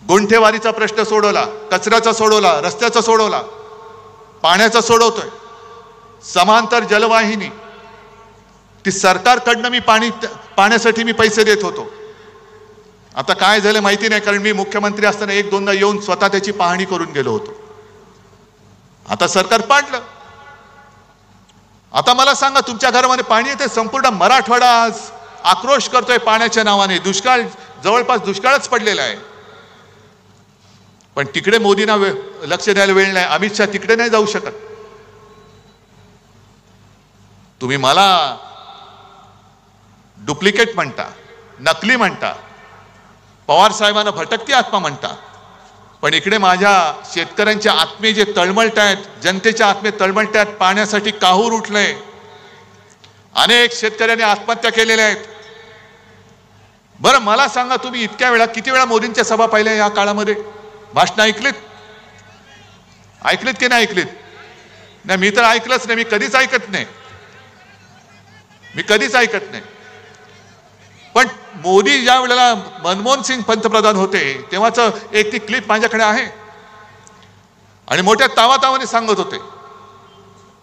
गुंठेवारीचा प्रश्न सोडवला, कचऱ्याचा सोडवला, रस्त्याचा सोडवला, पाण्याचा सोडवतोय. समांतर जलवाहिनी ती सरकारकडनं मी पाण्यासाठी मी पैसे देत होतो. आता काय झालं माहिती नाही, कारण मी मुख्यमंत्री असताना 1-2दा येऊन स्वतः त्याची पाहणी करून गेलो होतो. आता सरकार पाडलं. आता मला सांगा, तुमच्या घरामध्ये पाणी येते? संपूर्ण मराठवाडा आज आक्रोश करतोय पाण्याच्या नावाने. दुष्काळ, जवळपास दुष्काळच पडलेला आहे. पण तिकडे मोदींना लक्ष द्यायला वेळ नाही. अमित शहा तिकडे नाही जाऊ शकत. तुम्ही मला डुप्लिकेट म्हणता, नकली म्हणता, पवार साहेबांना भटकती आत्मा म्हणता. पण इकडे माझ्या शेतकऱ्यांच्या आत्मे जे तळमळत आहेत, जनतेच्या आत्मे तळमळत आहेत, पाण्यासाठी काहूर उठलंय. अनेक शेतकऱ्यांनी आत्महत्या केलेल्या आहेत. बरं मला सांगा, तुम्ही इतक्या वेळा, किती वेळा मोदींच्या सभा पाहिल्या या काळामध्ये? भाषण ऐकलीत की नाही ऐकलीत? नाही, मी तर ऐकलंच नाही. मी कधीच ऐकत नाही. पण मोदी ज्या वेळेला मनमोहन सिंग पंतप्रधान होते तेव्हाच एक ती क्लिप माझ्याकडे आहे आणि मोठ्या तावातावाने सांगत होते,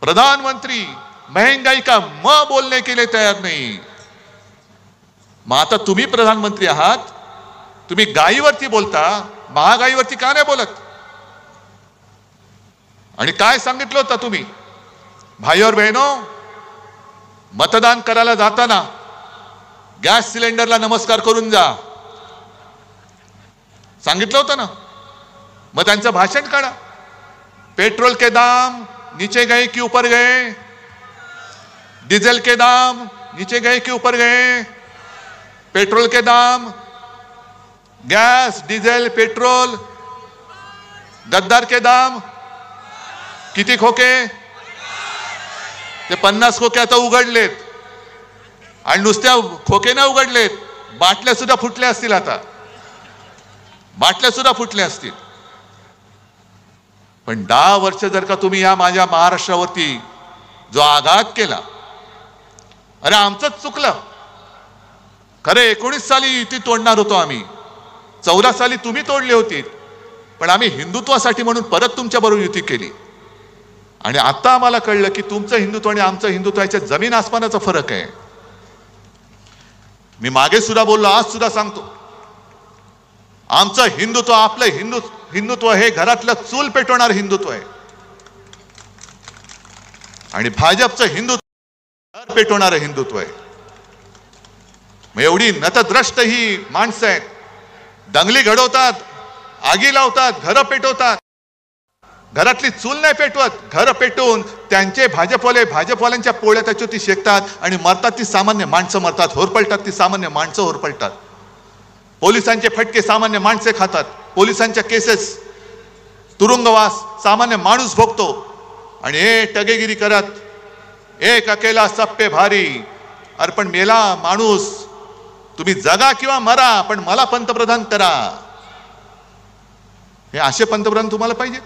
प्रधानमंत्री महंगाई का म बोलने के लिए तयार नहीं. मग आता तुम्ही प्रधानमंत्री आहात, तुम्ही गाईवरती बोलता, महागाईवरती का नाही बोलत? आणि काय सांगितलं होतं तुम्ही, भाई और बहनों, मतदान करायला जाताना गॅस सिलेंडरला नमस्कार करून जा, सांगितलं होतं ना. मग त्यांचं भाषण काढा. पेट्रोल के दाम नीचे गए कि ऊपर गए, डीजल के दाम नीचे गए कि ऊपर गए, पेट्रोल के दाम, गॅस, डीजल, पेट्रोल, गद्दार के दाम किती खोके? ते 50 खोके आता उघडलेत आणि नुसत्या खोके ना उघडलेत, बाटल्या सुद्धा फुटल्या असतील. आता बाटल्या सुद्धा फुटल्या असतील. पण 10 वर्ष जर का तुम्ही या माझ्या महाराष्ट्रावरती जो आघात केला, अरे आमचंच चुकलं खरे. 19 साली युती तोडणार होतो आम्ही, 14 साली तुम्ही तोडली होती, पण आम्ही हिंदुत्वासाठी म्हणून परत तुमच्या बरोबर युती केली. आणि आता आम्हाला कळलं की तुमचं हिंदुत्व आणि आमचं हिंदुत्व याच्यात जमीन आसमानाचा फरक आहे. मी मागे सुद्धा बोललो, आज सुद्धा सांगतो, आमचं हिंदुत्व, आपलं हिंदुत्व हे घरातलं चूल पेटवणारं हिंदुत्व आहे आणि भाजपचं हिंदुत्व घर पेटवणारं हिंदुत्व आहे. मग एवढी नतद्रष्ट ही माणसं आहेत, दंगली घडवतात, आगी लावतात, घरं पेटवतात. घरातली चूल नाही पेटवत, घर पेटवून त्यांचे भाजपवाल्यांच्या पोळ्या त्याच्यावरती शेकतात आणि मरतात ती सामान्य माणसं मरतात, होरपळतात ती सामान्य माणसं होरपळतात. पोलिसांचे फटके सामान्य माणसे खातात, पोलिसांच्या केसेस, तुरुंगवास सामान्य माणूस भोगतो. आणि हे टगेगिरी करत एक अकेला सब पे भारी. अरे पण मेला माणूस, तुम्ही जगा किंवा मरा, पण मला पंतप्रधान करा. हे असे पंतप्रधान तुम्हाला पाहिजे?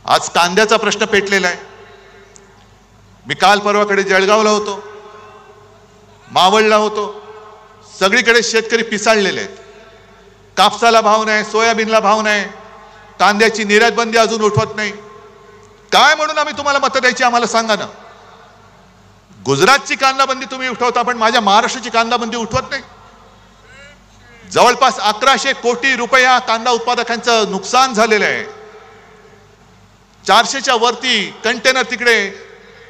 आज कांद्याचा प्रश्न पेटलेला आहे. मी काल परवाकडे जळगावला होतो, मावळला होतो, सगळीकडे शेतकरी पिसाळलेले आहेत. कापसाला भाव नाही, सोयाबीनला भाव नाही, कांद्याची निर्यात बंदी अजून उठवत नाही. काय म्हणून आम्ही तुम्हाला मतं द्यायची आम्हाला सांगा ना. गुजरातची कांदा बंदी तुम्ही उठवता, पण माझ्या महाराष्ट्राची कांदा बंदी उठवत नाही. जवळपास 1100 कोटी रुपया कांदा उत्पादकांचं नुकसान झालेलं आहे. 400च्या वरती कंटेनर तिकडे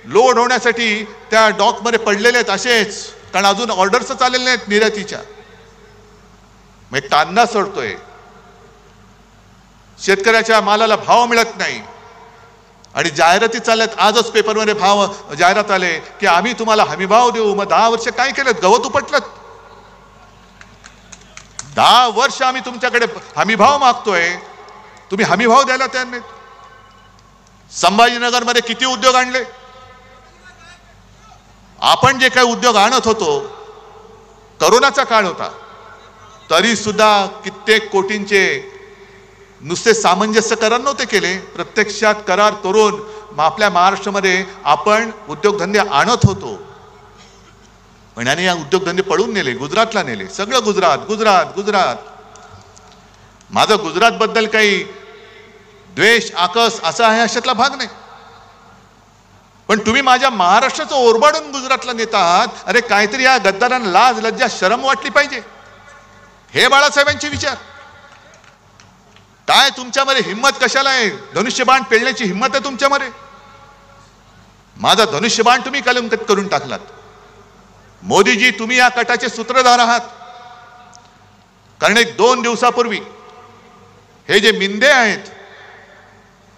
लोड होण्यासाठी त्या डॉकमध्ये पडलेले आहेत असेच, कारण अजून ऑर्डर्स चाललेले नाहीत निर्यातीच्या. मग कांदा सोडतोय, शेतकऱ्याच्या मालाला भाव मिळत नाही आणि जाहिराती चालल्यात. आजच पेपरमध्ये जाहिरात आले की आम्ही तुम्हाला हमीभाव देऊ. मग 10 वर्ष काय केलं? गवत उपटलं. 10 वर्ष आम्ही तुमच्याकडे हमीभाव मागतोय, तुम्ही हमीभाव द्यायला तयार नाहीत. संभाजीनगरमध्ये किती उद्योग आणले? आपण जे काही उद्योग आणत होतो, करोनाचा काळ होता, तरी सुद्धा कित्येक कोटींचे नुसते सामंजस्य करार नव्हते केले, प्रत्यक्षात करार करून आपल्या महाराष्ट्रामध्ये आपण उद्योगधंदे आणत होतो. पण याने या उद्योगधंदे पळून नेले, गुजरातला नेले. सगळं गुजरात गुजरात गुजरात. माझं गुजरातबद्दल काही द्वेष आकस असा आहे अशातला भाग नाही, पण तुम्ही माझ्या महाराष्ट्राचं ओरबाडून गुजरातला नेता आहात. अरे काहीतरी या गद्दारांना लाज लज्जा शरम वाटली पाहिजे. हे बाळासाहेबांचे विचार. काय तुमच्यामध्ये हिंमत कशाला आहे? धनुष्यबाण पेलण्याची हिंमत आहे तुमच्यामध्ये? माझा धनुष्यबाण तुम्ही कलंकित करून टाकलात. मोदीजी, तुम्ही या कटाचे सूत्रधार आहात. कारण 1-2 दिवसापूर्वी हे जे मिंदे आहेत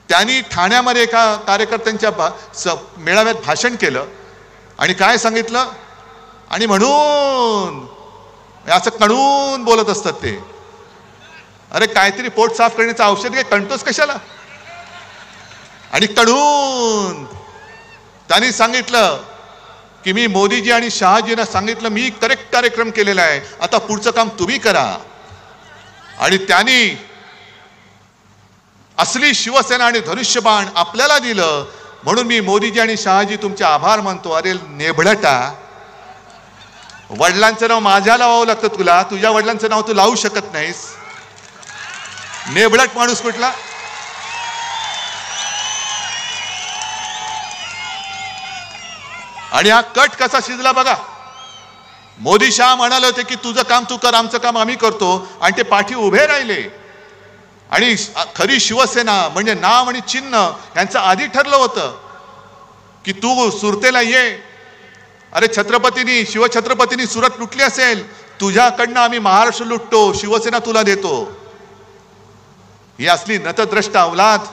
त्यांनी ठाण्यामध्ये एका कार्यकर्त्यांच्या मेळाव्यात भाषण केलं आणि काय सांगितलं, आणि म्हणून असं कणून बोलत असतात ते. अरे काहीतरी पोट साफ करण्याचं औषध घे, कंटोस कशाला? आणि कणून त्यांनी सांगितलं की मी मोदीजी आणि शहाजींना सांगितलं मी करेक्ट कार्यक्रम केलेला आहे, आता पुढचं काम तुम्ही करा. आणि त्यांनी असली शिवसेना आणि धनुष्यबाण आपल्याला दिलं, म्हणून मी मोदीजी आणि शहाजी तुमचे आभार मानतो. अरे नेभळटा, वडिलांचं नाव माझ्या लावावं लागतं तुला, तुझ्या वडिलांचं नाव तू लावू शकत नाहीस. नेबळट माणूस कुठला. आणि हा कट कसा शिजला बघा. मोदी शहा म्हणाले होते की तुझं काम तू कर, आमचं काम आम्ही करतो, आणि ते पाठी उभे राहिले. आणि खरी शिवसेना म्हणजे नाव आणि चिन्ह यांचं आधी ठरलं होतं की तू सुरतेला ये. अरे छत्रपतींनी, शिवछत्रपतींनी सुरत लुटली असेल, तुझ्याकडनं आम्ही महाराष्ट्र लुटतो, शिवसेना तुला देतो. ही असली नतद्रष्ट अवलाद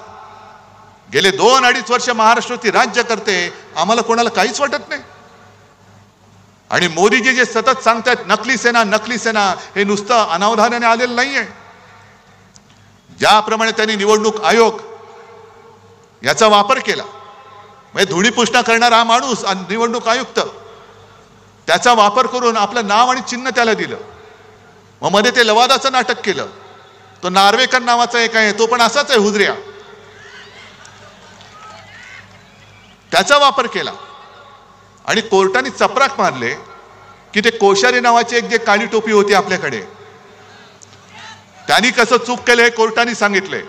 गेले 2-2.5 वर्ष महाराष्ट्रावरती राज्य करते, आम्हाला कोणाला काहीच वाटत नाही. आणि मोदीजी जे सतत सांगतात नकली सेना नकली सेना, हे नुसतं अनावधानाने आलेलं नाहीये. ज्याप्रमाणे त्यांनी निवडणूक आयोग याचा वापर केला, म्हणजे धुळीपुष्टा करणारा हा माणूस निवडणूक आयुक्त, त्याचा वापर करून आपलं नाव आणि चिन्ह त्याला दिलं. मग मध्ये ते लवादाचं नाटक केलं. तो नार्वेकर नावाचा एक आहे, तो पण असाच आहे हुजऱ्या, त्याचा वापर केला. आणि कोर्टाने चपराक मारले की ते कोश्यारी नावाचे एक जे काळी टोपी होती आपल्याकडे, त्यांनी कसं चूक केलं हे कोर्टाने सांगितले.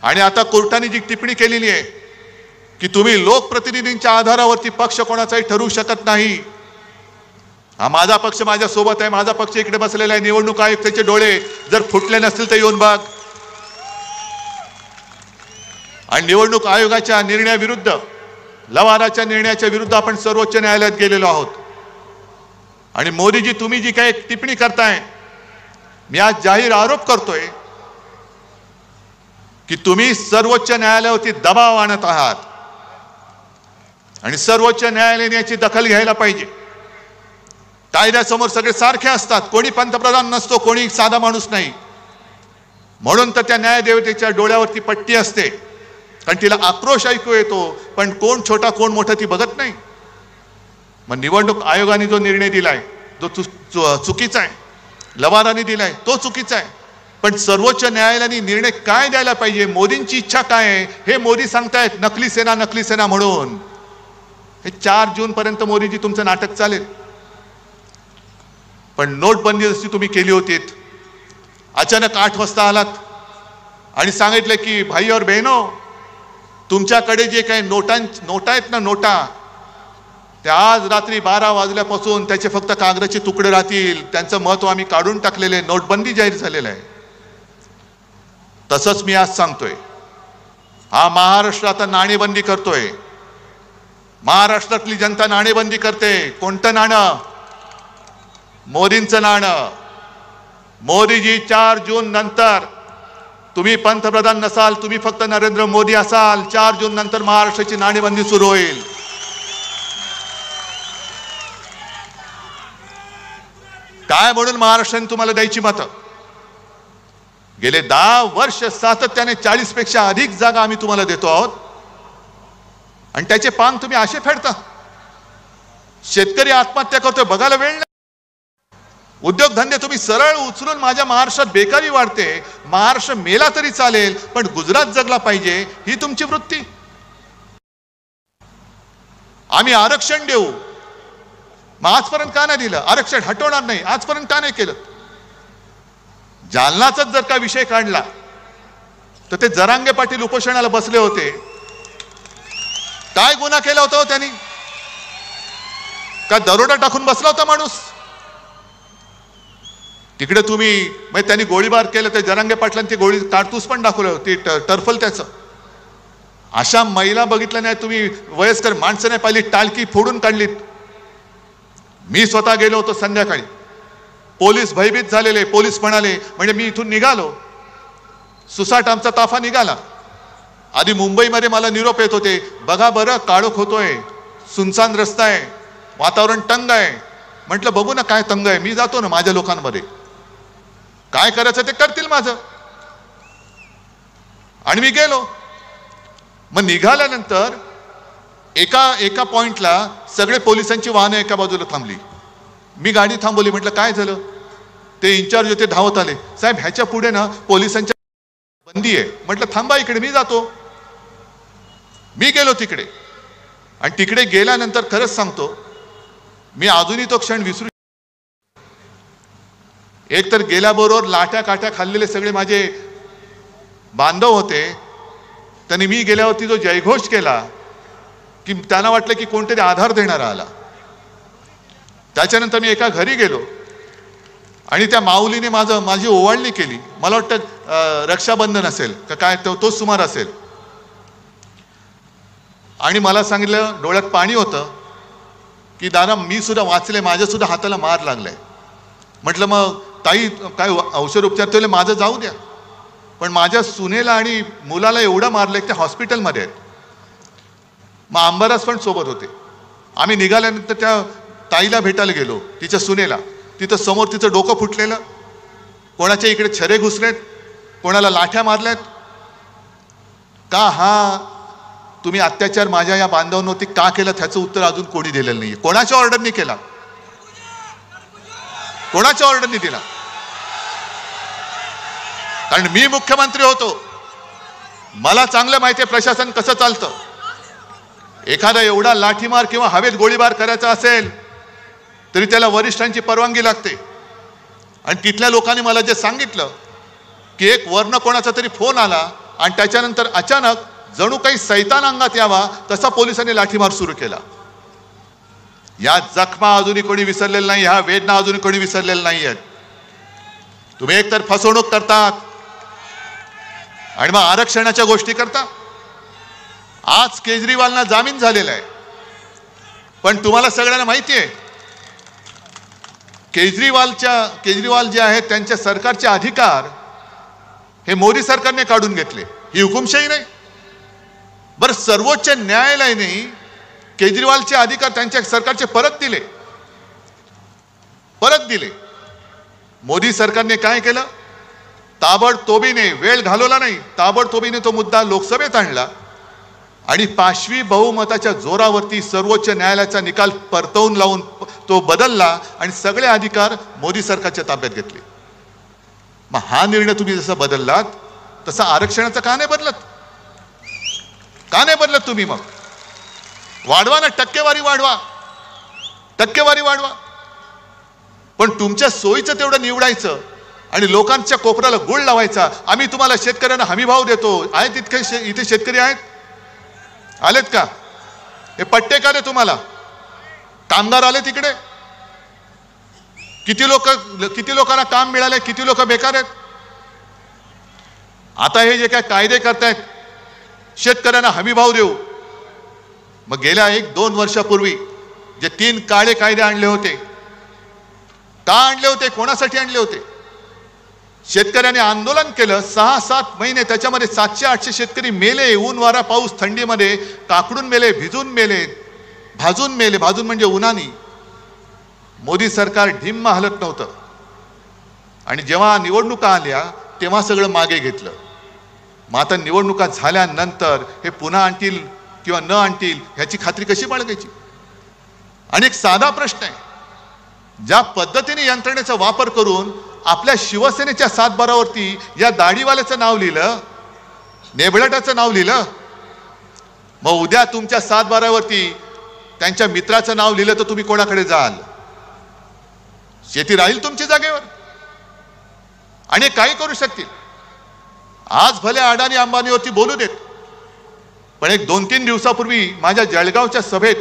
आणि आता कोर्टाने जी टिप्पणी केलेली आहे की तुम्ही लोकप्रतिनिधींच्या आधारावरती पक्ष कोणाचाही ठरवू शकत नाही. हा माझा पक्ष माझ्या सोबत आहे, माझा पक्ष इकडे बसलेला आहे. निवडणूक आयुक्ताचे डोळे जर फुटले नसतील तर येऊन बघ. आणि निवडणूक आयोगाच्या निर्णयाविरुद्ध, लवादाच्या निर्णयाच्या विरुद्ध आपण सर्वोच्च न्यायालयात गेलेलो आहोत. आणि मोदीजी तुम्ही जी काही टिप्पणी करताय, मी आज जाहीर आरोप करतोय की तुम्ही सर्वोच्च न्यायालयावरती दबाव आणत आहात. आणि सर्वोच्च न्यायालयाने याची दखल घ्यायला पाहिजे. कायद्यासमोर सगळे सारखे असतात, कोणी पंतप्रधान नसतो, कोणी साधा माणूस नाही. म्हणून तर त्या न्यायदेवतेच्या डोळ्यावरती पट्टी असते, कारण तिला आक्रोश ऐकू येतो, पण कोण छोटा कोण मोठा ती बघत नाही. मग निवडणूक आयोगाने जो निर्णय दिलाय जो चुकीचा आहे, लवादाने दिलाय तो चुकीचा आहे. पण सर्वोच्च न्यायालयाने निर्णय काय द्यायला पाहिजे, मोदींची इच्छा काय आहे हे मोदी सांगतायत नकली सेना म्हणून. हे 4 जून पर्यंत मोदीजी तुमचं नाटक चालेल. पण नोटबंदी जशी तुम्ही केली होती, अचानक 8 वाजता आलात आणि सांगितलं की भाई और बहनो, तुमच्याकडे जे काही नोटा आहेत ना, नोटा त्या आज रात्री 12 वाजल्यापासून त्याचे फक्त कागदाचे तुकडे राहतील, त्यांचं महत्व आम्ही काढून टाकलेले, नोटबंदी जाहीर झालेलं आहे. तसंच मी आज सांगतोय, हा महाराष्ट्र आता नाणेबंदी करतोय. महाराष्ट्रातली जनता नाणेबंदी करते. कोणतं नाणं? मोदींचं नाणं. मोदीजी 4 जून नंतर तुम्ही पंतप्रधान नसाल, तुम्ही फक्त नरेंद्र मोदी असाल, 4 जून नंतर महाराष्ट्राची नाणेबंदी सुरू होईल. काय म्हणून महाराष्ट्राने तुम्हाला द्यायची मतं? गेले 10 वर्ष सातत्याने 40 पेक्षा अधिक जागा आम्ही तुम्हाला देतो आहोत, आणि त्याचे पान तुम्ही असे फेडता. शेतकरी आत्महत्या करतोय, बघायला वेळ नाही. उद्योगधंदे तुम्ही सरळ उचलून, माझ्या महाराष्ट्रात बेकारी वाढते, महाराष्ट्र मेला तरी चालेल पण गुजरात जगला पाहिजे, ही तुमची वृत्ती. आम्ही आरक्षण देऊ, मग आजपर्यंत का नाही दिलं? आरक्षण हटवणार नाही, आजपर्यंत का नाही केलं? जालनाचाच जर का विषय काढला तर ते जरांगे पाटील उपोषणाला बसले होते. काय गुन्हा केला होता त्यांनी? का दरोडा टाकून बसला होता माणूस? तिकडे तुम्ही, म्हणजे त्यांनी गोळीबार केलं, ते जरांगे पाटलांनी ते गोळी काडतूस पण दाखवलं होती, टर्फल त्याचं. अशा महिला बघितल्या नाही तुम्ही, वयस्कर माणसं नाही पाहिली, टाळकी फोडून काढलीत. मी स्वतः गेलो होतो संध्याकाळी, पोलीस भयभीत झालेले. पोलीस म्हणाले, म्हणजे मी इथून निघालो, सुसाट आमचा ताफा निघाला. आधी मुंबईमध्ये मला निरोप येत होते, बघा बरं काळोख होतोय, सुनसान रस्ता आहे, वातावरण तंग आहे. म्हटलं बघू ना काय तंग आहे, मी जातो ना माझ्या लोकांमध्ये, काय करायचं ते करतील माझं. आणि मी गेलो. मग निघाल्यानंतर एका पॉइंटला सगळे पोलिसांची वाहनं एका बाजूला थांबली. मी गाडी थांबवली, म्हटलं काय झालं? ते इन्चार्ज होते, धावत आले, साहेब ह्याच्या पुढे ना पोलिसांच्या बंदी आहे. म्हटलं थांबा इकडे, मी जातो. मी गेलो तिकडे, आणि तिकडे गेल्यानंतर खरंच सांगतो, मी अजूनही तो क्षण विसरू. एक तर गेल्याबरोबर लाट्या काट्या खाल्लेले सगळे माझे बांधव होते. त्यांनी मी गेल्यावरती जो जयघोष केला की त्यांना वाटलं की कोणतरी आधार देणारा आला. त्याच्यानंतर मी एका घरी गेलो आणि त्या माऊलीने माझी ओवाळणी केली. मला वाटतं रक्षाबंधन असेल का काय, तोच सुमार असेल. आणि मला सांगितलं, डोळ्यात पाणी होतं, की दादा मी सुद्धा वाचले, माझ्या सुद्धा हाताला मार लागलाय. म्हटलं मग ताई काय औषध उपचार केले? माझं जाऊ द्या, पण माझ्या सुनेला आणि मुलाला एवढं मारलंय की ते हॉस्पिटलमध्ये आहेत. मग अंबादास पण सोबत होते. आम्ही निघाल्यानंतर त्या ताईला भेटायला गेलो, तिच्या सुनेला. तिथं समोर तिचं डोकं फुटलेलं, कोणाच्या इकडे छरे घुसलेत, कोणाला लाठ्या मारल्यात. का हा तुम्ही अत्याचार माझ्या या बांधवांवरती का केला त्याचं उत्तर अजून कोणी दिलेलं नाहीये. कोणाच्या ऑर्डरनी केला? कोणाच्या ऑर्डरनी दिला? कारण मी मुख्यमंत्री होतो, मला चांगलं माहिती आहे प्रशासन कसं चालतं. एखादा एवढा लाठीमार किंवा हवेत गोळीबार करायचा असेल तरी त्याला वरिष्ठांची परवानगी लागते. आणि तिथल्या लोकांनी मला जे सांगितलं की एक वर्ण कोणाचा तरी फोन आला आणि त्याच्यानंतर अचानक जणू काही सैतान अंगात यावा तसा पोलिसांनी लाठीमार सुरू केला. या जखमा अजूनही कोणी विसरलेलं नाही, ह्या वेदना अजूनही कोणी विसरलेल्या नाही आहेत. तुम्ही एकतर फसवणूक करतात आणि मग आरक्षणाच्या गोष्टी करता. आज केजरीवालना जामीन झालेला आहे, पण तुम्हाला सगळ्यांना माहिती आहे केजरीवाल जे आहेत त्यांच्या सरकारचे अधिकार हे मोदी सरकारने काढून घेतले. ही हुकुमशाही नाही. बरं, सर्वोच्च न्यायालयाने केजरीवालचे अधिकार त्यांच्या सरकारचे परत दिले. मोदी सरकारने काय केलं? ताबडतोबीने, वेळ घालवला नाही, ताबडतोबीने तो मुद्दा लोकसभेत आणला आणि पाशवी बहुमताच्या जोरावरती सर्वोच्च न्यायालयाचा निकाल परतवून लावून तो बदलला आणि सगळे अधिकार मोदी सरकारच्या ताब्यात घेतले. मग हा निर्णय तुम्ही जसा बदललात तसा आरक्षणाचं का नाही बदलत? तुम्ही मग वाढवा ना, टक्केवारी वाढवा. पण तुमच्या सोयीचं तेवढं निवडायचं आणि लोकांच्या कोपऱ्याला गुळ लावायचा. आम्ही तुम्हाला शेतकऱ्यांना हमी भाव देतो. आहेत इथे शेतकरी आहेत? आलेत का? हे पट्टे का रे तुम्हाला? कामगार आले तिकडे? किती लोकांना काम मिळाले? किती लोक बेकार आहेत? आता हे जे काय कायदे करतायत शेतकऱ्यांना हमी भाव देऊ, मग गेल्या 1-2 वर्षापूर्वी जे 3 काळे कायदे आणले होते, का आणले होते? कोणासाठी आणले होते? शेतकऱ्यांनी आंदोलन केलं 6-7 महिने. त्याच्यामध्ये 700-800 शेतकरी मेले. ऊन वारा पाऊस थंडीमध्ये काकडून मेले, भिजून मेले, भाजून मेले. भाजून म्हणजे उन्हानी. मोदी सरकार ढिम्म हलत नव्हतं. आणि जेव्हा निवडणुका आल्या तेव्हा सगळं मागे घेतलं. मग आता निवडणुका झाल्यानंतर हे पुन्हा आणतील किंवा न आणतील ह्याची खात्री कशी बाळगायची? आणि एक साधा प्रश्न आहे, ज्या पद्धतीने यंत्रणेचा वापर करून आपल्या शिवसेनेच्या 7-12वरती या दाढीवाल्याचं नाव लिहिलं, नेबळटाचं नाव लिहिलं, मग उद्या तुमच्या 7-12वरती त्यांच्या मित्राचं नाव लिहिलं तर तुम्ही कोणाकडे जाल? शेती राहील तुमच्या जागेवर आणि काही करू शकतील. आज भले अडाणी अंबानीवरती बोलू देत, पण एक 2-3 दिवसापूर्वी माझ्या जळगावच्या सभेत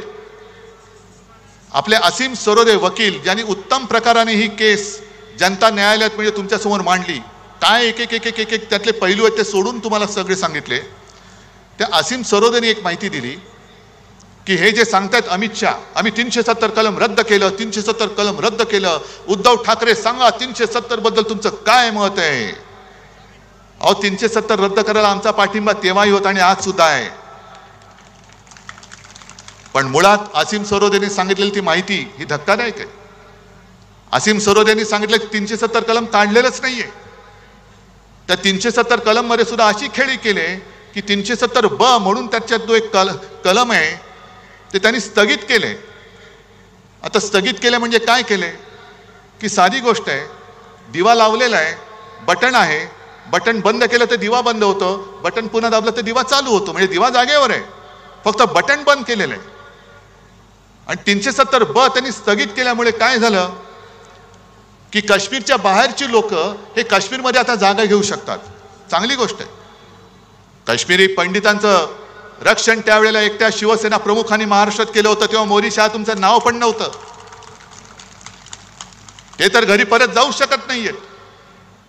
आपले असीम सरोदे वकील, ज्यांनी उत्तम प्रकाराने ही केस जनता न्यायालयात म्हणजे तुमच्यासमोर मांडली, काय एक त्यातले पैलू आहेत ते सोडून तुम्हाला सगळे सांगितले. त्या असीम सरोदेने एक माहिती दिली की हे जे सांगतायत अमित शहा, आम्ही 370 कलम रद्द केलं, 370 कलम रद्द केलं. उद्धव ठाकरे सांगा 370 बद्दल तुमचं काय मत आहे? अहो 370 रद्द करायला आमचा पाठिंबा तेव्हाही होता आणि आज सुद्धा आहे. पण मुळात असीम सरोदेने सांगितलेली ती माहिती ही धक्कादायक आहे. असीम सरोदेने सांगितलं की 370 कलम काढलेलंच नाहीये. त्या 370 कलम मध्ये सुद्धा अशी खेळी केली की 370B म्हणून त्याच्यात जो एक कलम आहे ते त्यांनी स्थगित केले. आता स्थगित केले म्हणजे काय केले की साधी गोष्ट आहे, दिवा लावलेला आहे, बटन आहे, बटन बंद केलं तर दिवा बंद होतो, बटन पुन्हा दाबलं तर दिवा चालू होतो. म्हणजे दिवा जागेवर आहे, फक्त बटन बंद केलेलं आहे. आणि 370(ब) त्यांनी स्थगित केल्यामुळे काय झालं की काश्मीरच्या बाहेरची लोक हे काश्मीरमध्ये आता जागा घेऊ शकतात. चांगली गोष्ट आहे. काश्मीरी पंडितांचं रक्षण त्यावेळेला एकट्या शिवसेना प्रमुखांनी महाराष्ट्रात केलं होतं, तेव्हा मोदी शहा तुमचं नाव पण नव्हतं. ते तर घरी परत जाऊ शकत नाहीयेत,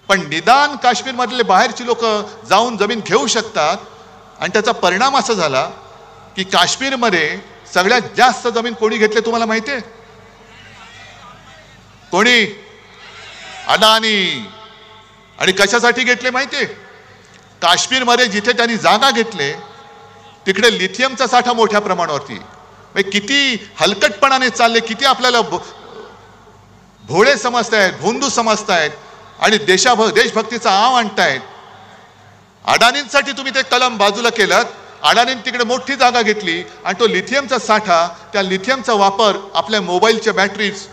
पण निदान काश्मीरमधले बाहेरची लोक जाऊन जमीन घेऊ शकतात. आणि त्याचा परिणाम असा झाला की काश्मीरमध्ये सगळ्यात जास्त जमीन कोणी घेतले तुम्हाला माहिती आहे? कोणी? अडाणी. आणि कशासाठी घेतले माहिती आहे? काश्मीरमध्ये जिथे त्यांनी जागा घेतले तिकडे लिथियमचा साठा मोठ्या प्रमाणावरती. किती हलकटपणाने चालले, किती आपल्याला भोळे समजतायत, भोंदू समजतायत आणि देशभक्तीचा आव आणतायत. अडाणींसाठी तुम्ही ते कलम बाजूला केलं. अडाणींनी तिकडे मोठी जागा घेतली आणि तो लिथियमचा साठा, त्या लिथियमचा वापर आपल्या मोबाईलच्या बॅटरीज,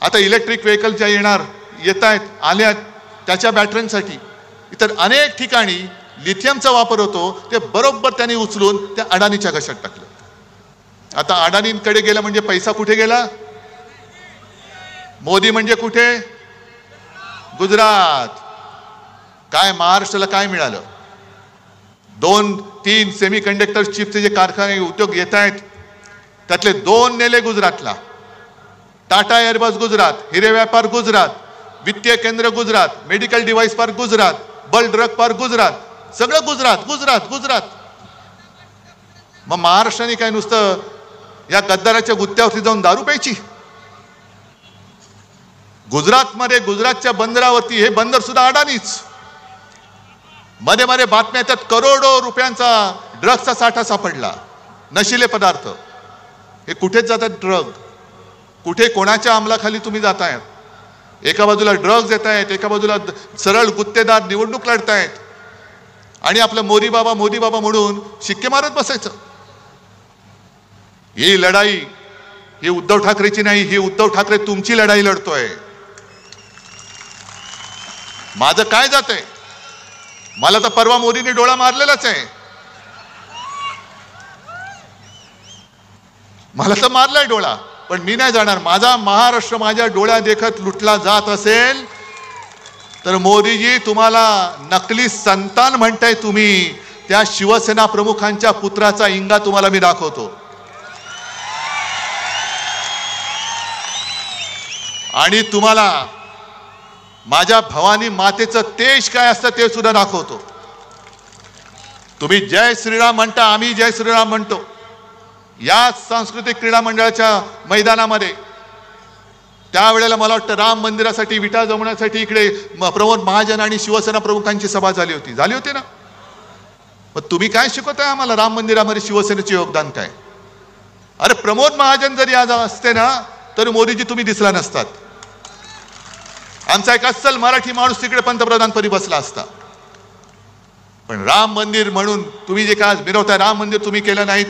आता इलेक्ट्रिक व्हेकल ज्या येत आहेत आल्यात त्याच्या बॅटऱ्यांसाठी, इतर अनेक ठिकाणी लिथियमचा वापर होतो. ते बरोबर त्यांनी उचलून त्या अडाणीच्या घशात टाकलं. आता अडाणींकडे गेला म्हणजे पैसा कुठे गेला? मोदी म्हणजे कुठे? गुजरात. काय महाराष्ट्राला काय मिळालं? 2-3 सेमीकंडक्टर चिपचे जे कारखाने उद्योग येत आहेत त्यातले 2 नेले गुजरातला. टाटा एअरबस गुजरात, हिरे व्यापार गुजरात, वित्तीय केंद्र Gujarat, medical device park Gujarat, bulk drug park Gujarat, सगळं गुजरात गुजरात गुजरात. मग महाराष्ट्राने काय नुसतं या गद्दाराच्या गुत्त्यावरती जाऊन दारू प्यायची? गुजरातमध्ये गुजरातच्या बंदरावरती हे बंदर सुद्धा अडाणीच. मध्ये मध्ये बातम्या येतात करोडो रुपयांचा ड्रग्सचा साठा सापडला, नशिले पदार्थ. हे कुठेच जातात ड्रग? कुठे कोणाच्या अंमलाखाली तुम्ही जातायत? एका बाजूला ड्रग्ज येत आहेत, एका बाजूला सरळ गुत्तेदार निवडणूक लढतायत आणि आपलं मोदी बाबा म्हणून शिक्के मारत बसायचं. ही लढाई ही उद्धव ठाकरेची नाही, ही उद्धव ठाकरे तुमची लढाई लढतोय. माझं काय जातंय? मला तर परवा मोदींनी डोळा मारलेलाच आहे. मला तर मारलाय डोळा, पण मी नाही जाणार. माझा महाराष्ट्र माझ्या डोळ्या देखत लुटला जात असेल तर मोदीजी तुम्हाला नकली संतान म्हणताय तुम्ही. त्या शिवसेना प्रमुखांच्या पुत्राचा इंगा तुम्हाला मी दाखवतो आणि तुम्हाला माझ्या भवानी मातेचं तेज काय असतं ते सुद्धा दाखवतो. तुम्ही जय श्रीराम म्हणता, आम्ही जय श्रीराम म्हणतो. या सांस्कृतिक क्रीडा मंडळाच्या मैदानामध्ये त्यावेळेला मला वाटतं राम मंदिरासाठी विटा जमवण्यासाठी इकडे प्रमोद महाजन आणि शिवसेना प्रमुखांची सभा झाली होती ना. मग तुम्ही काय शिकवताय आम्हाला राम मंदिरामध्ये शिवसेनेचे योगदान काय? अरे प्रमोद महाजन जरी आज असते ना तरी मोदीजी तुम्ही दिसला नसतात. आमचा एक अस्सल मराठी माणूस तिकडे पंतप्रधानपदी बसला असता. पण राम मंदिर म्हणून तुम्ही जे काय मिरवताय, राम मंदिर तुम्ही केलं नाहीत.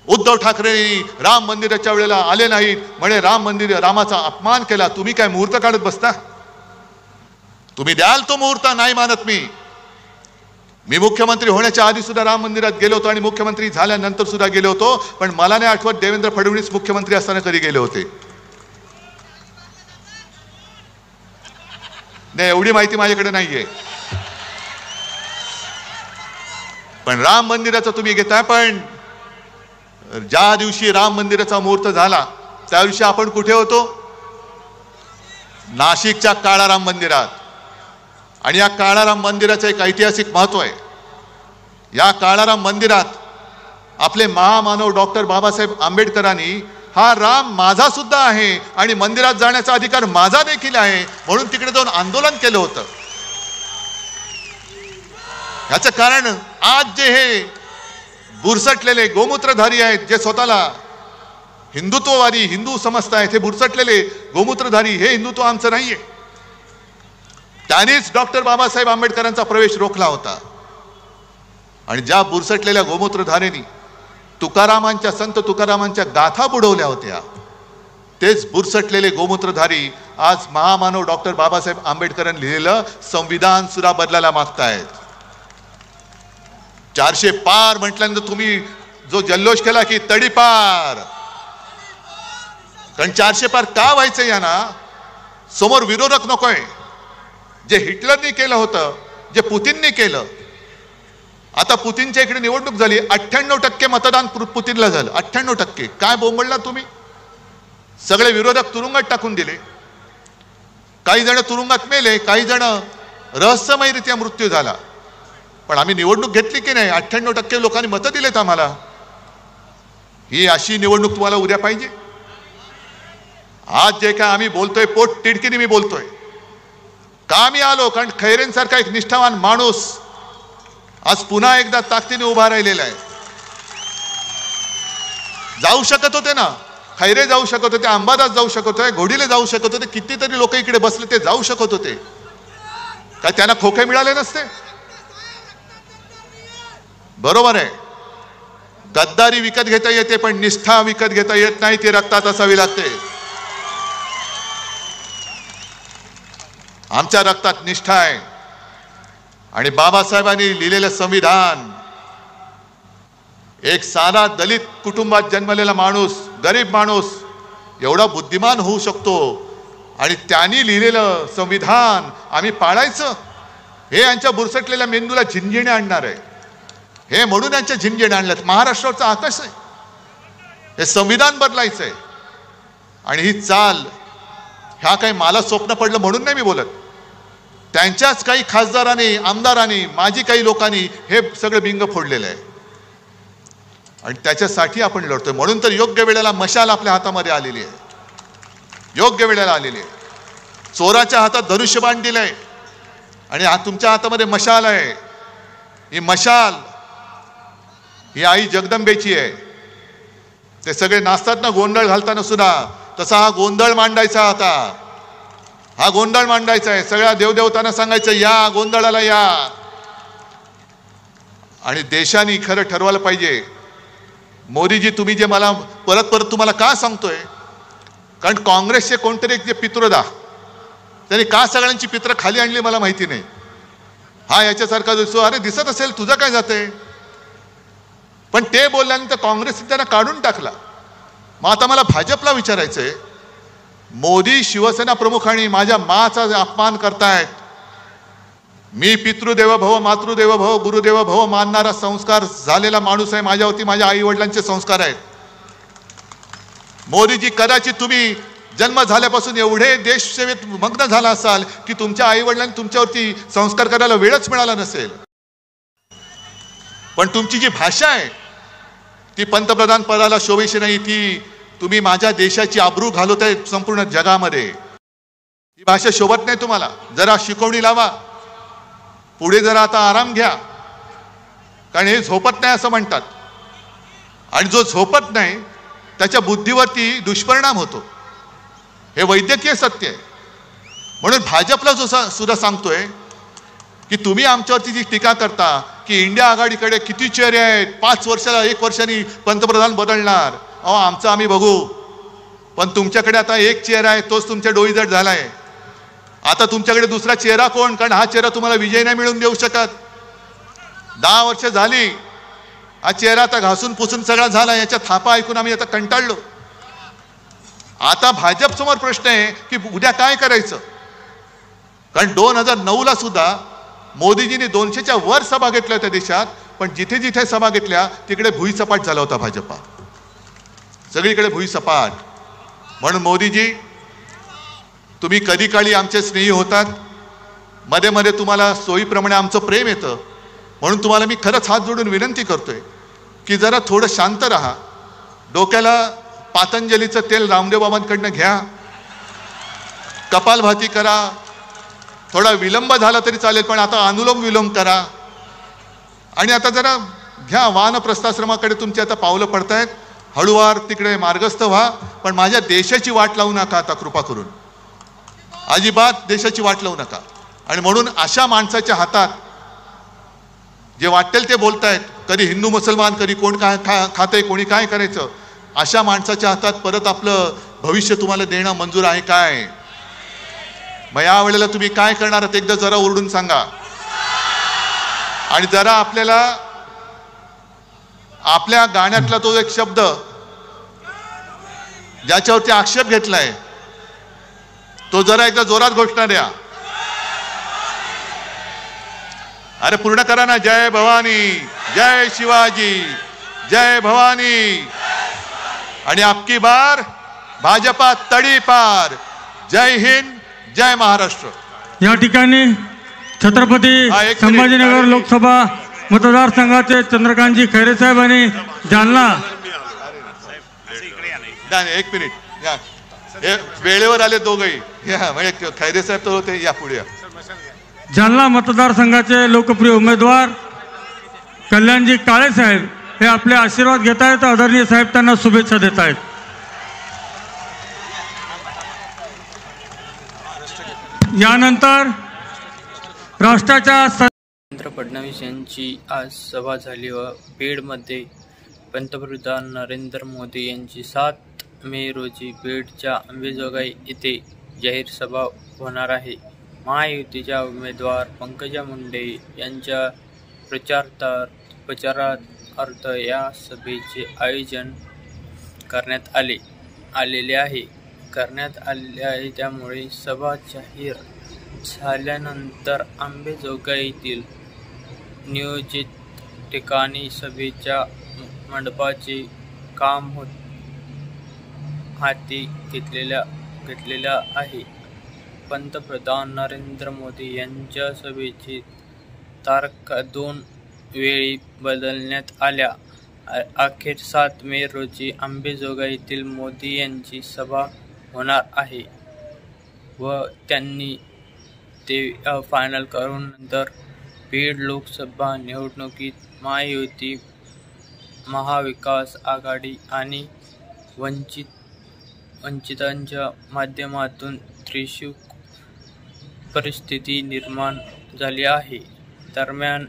उद्धव ठाकरे राम मंदिराच्या वेळेला आले नाहीत म्हणे रामाचा अपमान केला. तुम्ही काय मुहूर्त काढत बसता? तुम्ही द्याल तो मुहूर्त, नाही मानत मी मुख्यमंत्री होण्याच्या आधी सुद्धा राम मंदिरात गेलो होतो आणि मुख्यमंत्री झाल्यानंतर सुद्धा गेलो होतो. पण मला नाही आठवत देवेंद्र फडणवीस मुख्यमंत्री असताना कधी गेले होते. नाही, एवढी माहिती माझ्याकडे नाहीये. पण राम मंदिराचं तुम्ही घेताय. पण ज्या दिवशी राम मंदिराचा मुहूर्त झाला त्या दिवशी आपण कुठे होतो? नाशिकच्या काळाराम मंदिरात. आणि या काळाराम मंदिराचं एक ऐतिहासिक महत्व आहे. या काळाराम मंदिरात आपले महामानव डॉक्टर बाबासाहेब आंबेडकरांनी हा राम माझा सुद्धा आहे आणि मंदिरात जाण्याचा अधिकार माझा देखील आहे म्हणून तिकडे जाऊन आंदोलन केलं होतं. याचं कारण आज जे हे बुरसटलेले गोमूत्रधारी आहेत, जे स्वतःला हिंदुत्ववादी हिंदू समजतायत, हे बुरसटलेले गोमूत्रधारी, हे हिंदुत्व आमचं नाहीये. त्यांनीच डॉक्टर बाबासाहेब आंबेडकरांचा प्रवेश रोखला होता. आणि ज्या बुरसटलेल्या गोमूत्रधारेनी संत तुकारामांच्या गाथा बुडवल्या होत्या, तेच बुरसटलेले गोमूत्रधारी आज महामानव डॉक्टर बाबासाहेब आंबेडकरांनी लिहिलेलं संविधान सुद्धा बदलायला मागतायत. 400 पार म्हटल्यानंतर तुम्ही जो जल्लोष केला की तडीपार, कारण 400 पार का व्हायचं यांना? समोर विरोधक नकोय. जे हिटलरनी केलं होतं, जे पुतीननी केलं. आता पुतीनच्या इकडे निवडणूक झाली, 98% मतदान पुतीनला झालं. 98%. काय बोंबळला तुम्ही? सगळे विरोधक तुरुंगात टाकून दिले. काही जण तुरुंगात मेले, काही जण रहस्यमयरित्या मृत्यू झाला. पण आम्ही निवडणूक घेतली की नाही? 98% लोकांनी मतं दिलेत आम्हाला. ही अशी निवडणूक तुम्हाला उद्या पाहिजे? आज जे काय आम्ही बोलतोय, पोट तिडकीने मी बोलतोय. का मी आलो? कारण खैरेंसारखा एक निष्ठावान माणूस आज पुन्हा एकदा ताकदीने उभा राहिलेला आहे. जाऊ शकत होते ना, खैरे जाऊ शकत होते, अंबादास जाऊ शकत होते, घोडीले जाऊ शकत होते, कितीतरी लोक इकडे बसले ते जाऊ शकत होते. काय त्यांना खोके मिळाले नसते? बरोबर आहे, गद्दारी विकत घेता येते, पण निष्ठा विकत घेता येत नाही. ती रक्तात असावी लागते. आमच्या रक्तात निष्ठा आहे. आणि बाबासाहेबांनी लिहिलेलं संविधान, एक साधा दलित कुटुंबात जन्मलेला माणूस, गरीब माणूस एवढा बुद्धिमान होऊ शकतो. आणि त्यांनी लिहिलेलं संविधान आम्ही पाळायचं, हे यांच्या बुरसटलेल्या मेंदूला झिंझिणे आणणार आहे. हे म्हणून यांच्या झिंझिणे आणल्यात. महाराष्ट्राचा आकाश आहे, हे संविधान बदलायचं आहे. आणि ही चाल, ह्या काही मला स्वप्न पडलं म्हणून नाही मी बोलत, त्यांच्याच काही खासदारांनी, आमदारांनी, माजी काही लोकांनी हे सगळं बिंग फोडलेलं आहे. आणि त्याच्यासाठी आपण लढतोय. म्हणून तर योग्य वेळेला मशाल आपल्या हातामध्ये आलेली आहे, योग्य वेळेला आलेली आहे. चोराच्या हातात धनुष्यबाण दिलंय आणि तुमच्या हातामध्ये मशाल आहे. ही मशाल ही आई जगदंबेची आहे. ते सगळे नाचतात ना गोंधळ घालताना सुद्धा, तसा हा गोंधळ मांडायचा आता. हा गोंधळ मांडायचा आहे. सगळ्या देवदेवतांना सांगायचं या गोंधळाला या. आणि देशाने खरं ठरवायला पाहिजे. मोदीजी, तुम्ही जे मला परत परत तुम्हाला का सांगतोय? कारण काँग्रेसचे कोणतरी एक जे पित्रोदा, त्यांनी का सगळ्यांची पित्र खाली आणली मला माहिती नाही. हा याच्यासारखा दिसतो. अरे दिसत असेल, तुझं काय जातंय? पण ते बोलल्यानंतर काँग्रेसने त्यांना काढून टाकला. मग आता मला भाजपला विचारायचंय, मोदी शिवसेना प्रमुख आणि माझ्या माचा अपमान करतायत. मी पितृदेव भव, मातृदेव भव, गुरुदेव भव मानणारा संस्कार झालेला माणूस आहे. माझ्यावरती माझ्या आई वडिलांचे संस्कार आहेत. मोदीजी, कदाचित तुम्ही जन्म झाल्यापासून एवढे देशसेवेत मग्न झाला असाल की तुमच्या आई वडिलांनी तुमच्यावरती संस्कार करायला वेळच मिळाला नसेल. पण तुमची जी भाषा आहे ती पंतप्रधान पदाला शोभेशी नाही. ती तुम्ही माझ्या देशाची आबरू घालवताय संपूर्ण जगामध्ये. ही भाषा शोभत नाही तुम्हाला. जरा शिकवणी लावा. पुढे जरा आता आराम घ्या, कारण हे झोपत नाही असं म्हणतात. आणि जो झोपत नाही त्याच्या बुद्धीवरती दुष्परिणाम होतो. हे वैद्यकीय सत्य आहे. म्हणून भाजपला जो सुद्धा सांगतोय की तुम्ही आमच्यावरती जी टीका करता की इंडिया आघाडीकडे किती चेहरे आहेत, 5 वर्षाला 1 वर्षांनी पंतप्रधान बदलणार. अहो, आमचं आम्ही बघू. पण तुमच्याकडे आता एक चेहरा आहे, तोच तुमच्या डोईजड झालाय. आता तुमच्याकडे दुसरा चेहरा कोण? कारण हा चेहरा तुम्हाला विजय नाही मिळवून देऊ शकत. 10 वर्ष झाली, हा चेहरा आता घासून पुसून सगळा झाला. याच्या थापा ऐकून आम्ही आता कंटाळलो. आता भाजप समोर प्रश्न आहे की उद्या काय करायचं. कारण 2009ला सुद्धा मोदीजींनी 200च्या वर सभा घेतल्या होत्या देशात, पण जिथे जिथे सभा घेतल्या तिकडे भुईसपाट झाला होता भाजपा. सगळीकडे भुईसपाट. म्हणून मोदीजी, तुम्ही कधी काळी आमचे स्नेही होतात, मध्ये मध्ये तुम्हाला सोयीप्रमाणे आमचं प्रेम येतं. म्हणून तुम्हाला मी खरंच हात जोडून विनंती करतोय की जरा थोडं शांत राहा. डोक्याला पातंजलीचं तेल रामदेव बाबांकडनं घ्या, कपालभाती करा. थोडा विलंब झाला तरी चालेल, पण आता अनुलोम विलोम करा. आणि आता जरा घ्या, वानप्रस्थाश्रमाकडे तुमची आता पावलं पडतायत. हळूवार तिकडे मार्गस्थ व्हा. पण माझ्या देशाची वाट लावू नका आता, कृपा करून. अजिबात देशाची वाट लावू नका. आणि म्हणून अशा माणसाच्या हातात जे वाटेल ते बोलतायत, कधी हिंदू मुसलमान, कधी कोण काय खातंय, कोणी काय करायचं, अशा माणसाच्या हातात परत आपलं भविष्य तुम्हाला देणं मंजूर आहे काय? मग या वेळेला तुम्ही काय करणार आहात एकदा जरा ओरडून सांगा. आणि जरा आपल्याला आपल्या गाण्यातला तो एक शब्द ज्याच्यावरती आक्षेप घेतलाय तो जरा एकदा जोरात घोषणा द्या. अरे पूर्ण करा ना. जय भवानी, जय शिवाजी, जय भवानी. आणि अबकी बार भाजपा तडीपार. जय हिंद, जय महाराष्ट्र. या ठिकाणी छत्रपती संभाजीनगर लोकसभा मतदारसंघाचे चंद्रकांतजी खैरे साहेब आणि जालना. एक मिनिट या, वेळेवर आले दोघही या. म्हणजे खैरे साहेब तर होते. या पुढे या. जालना मतदारसंघाचे लोकप्रिय उमेदवार कल्याणजी काळे साहेब हे आपले आशीर्वाद घेत आहेत. आदरणीय साहेब त्यांना शुभेच्छा देत आहेत. यानंतर राष्ट्राच्या देवेंद्र फडणवीस यांची आज सभा झाली व बीडमध्ये पंतप्रधान नरेंद्र मोदी यांची 7 मे रोजी बीडच्या अंबेजोगाई येथे जाहीर सभा होणार आहे. महायुतीच्या उमेदवार पंकजा मुंडे यांच्या प्रचारार्थ या सभेचे आयोजन करण्यात आलेले आहे. त्यामुळे सभा जाहीर झाल्यानंतर अंबेजोगाईतील नियोजित ठिकाणी सभेच्या मंडपाचे काम हाती घेतलेल्या आहे. पंतप्रधान नरेंद्र मोदी यांच्या सभेची तारखा 2 वेळी बदलण्यात आल्या. अखेर 7 मे रोजी अंबेजोगाईतील मोदी यांची सभा होणार आहे व त्यांनी ते फायनल करून नंतर बीड लोकसभा निवडणुकीत महायुती, महाविकास आघाडी आणि वंचितांच्या माध्यमातून त्रिशूळ परिस्थिती निर्माण झाली आहे. दरम्यान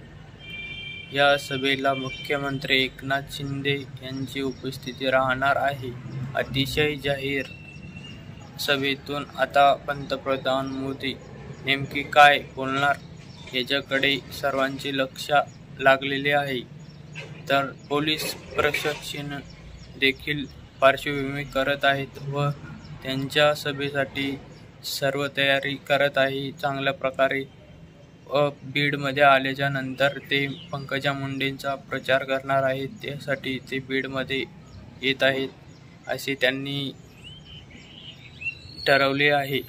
या सभेला मुख्यमंत्री एकनाथ शिंदे यांची उपस्थिती राहणार आहे. अतिशय जाहीर सभेतून आता पंतप्रधान मोदी नेमके काय बोलणार याच्याकडे सर्वांचे लक्ष लागलेले आहे. तर पोलीस प्रशासन देखील पार्श्वभूमी करत आहेत व त्यांच्या सभेसाठी सर्व तयारी करत आहे चांगल्या प्रकारे. बीडमध्ये आल्याच्या नंतर ते पंकजा मुंडेंचा प्रचार करणार आहेत. त्यासाठी ते बीडमध्ये येत आहेत असे त्यांनी ठरवले आहे.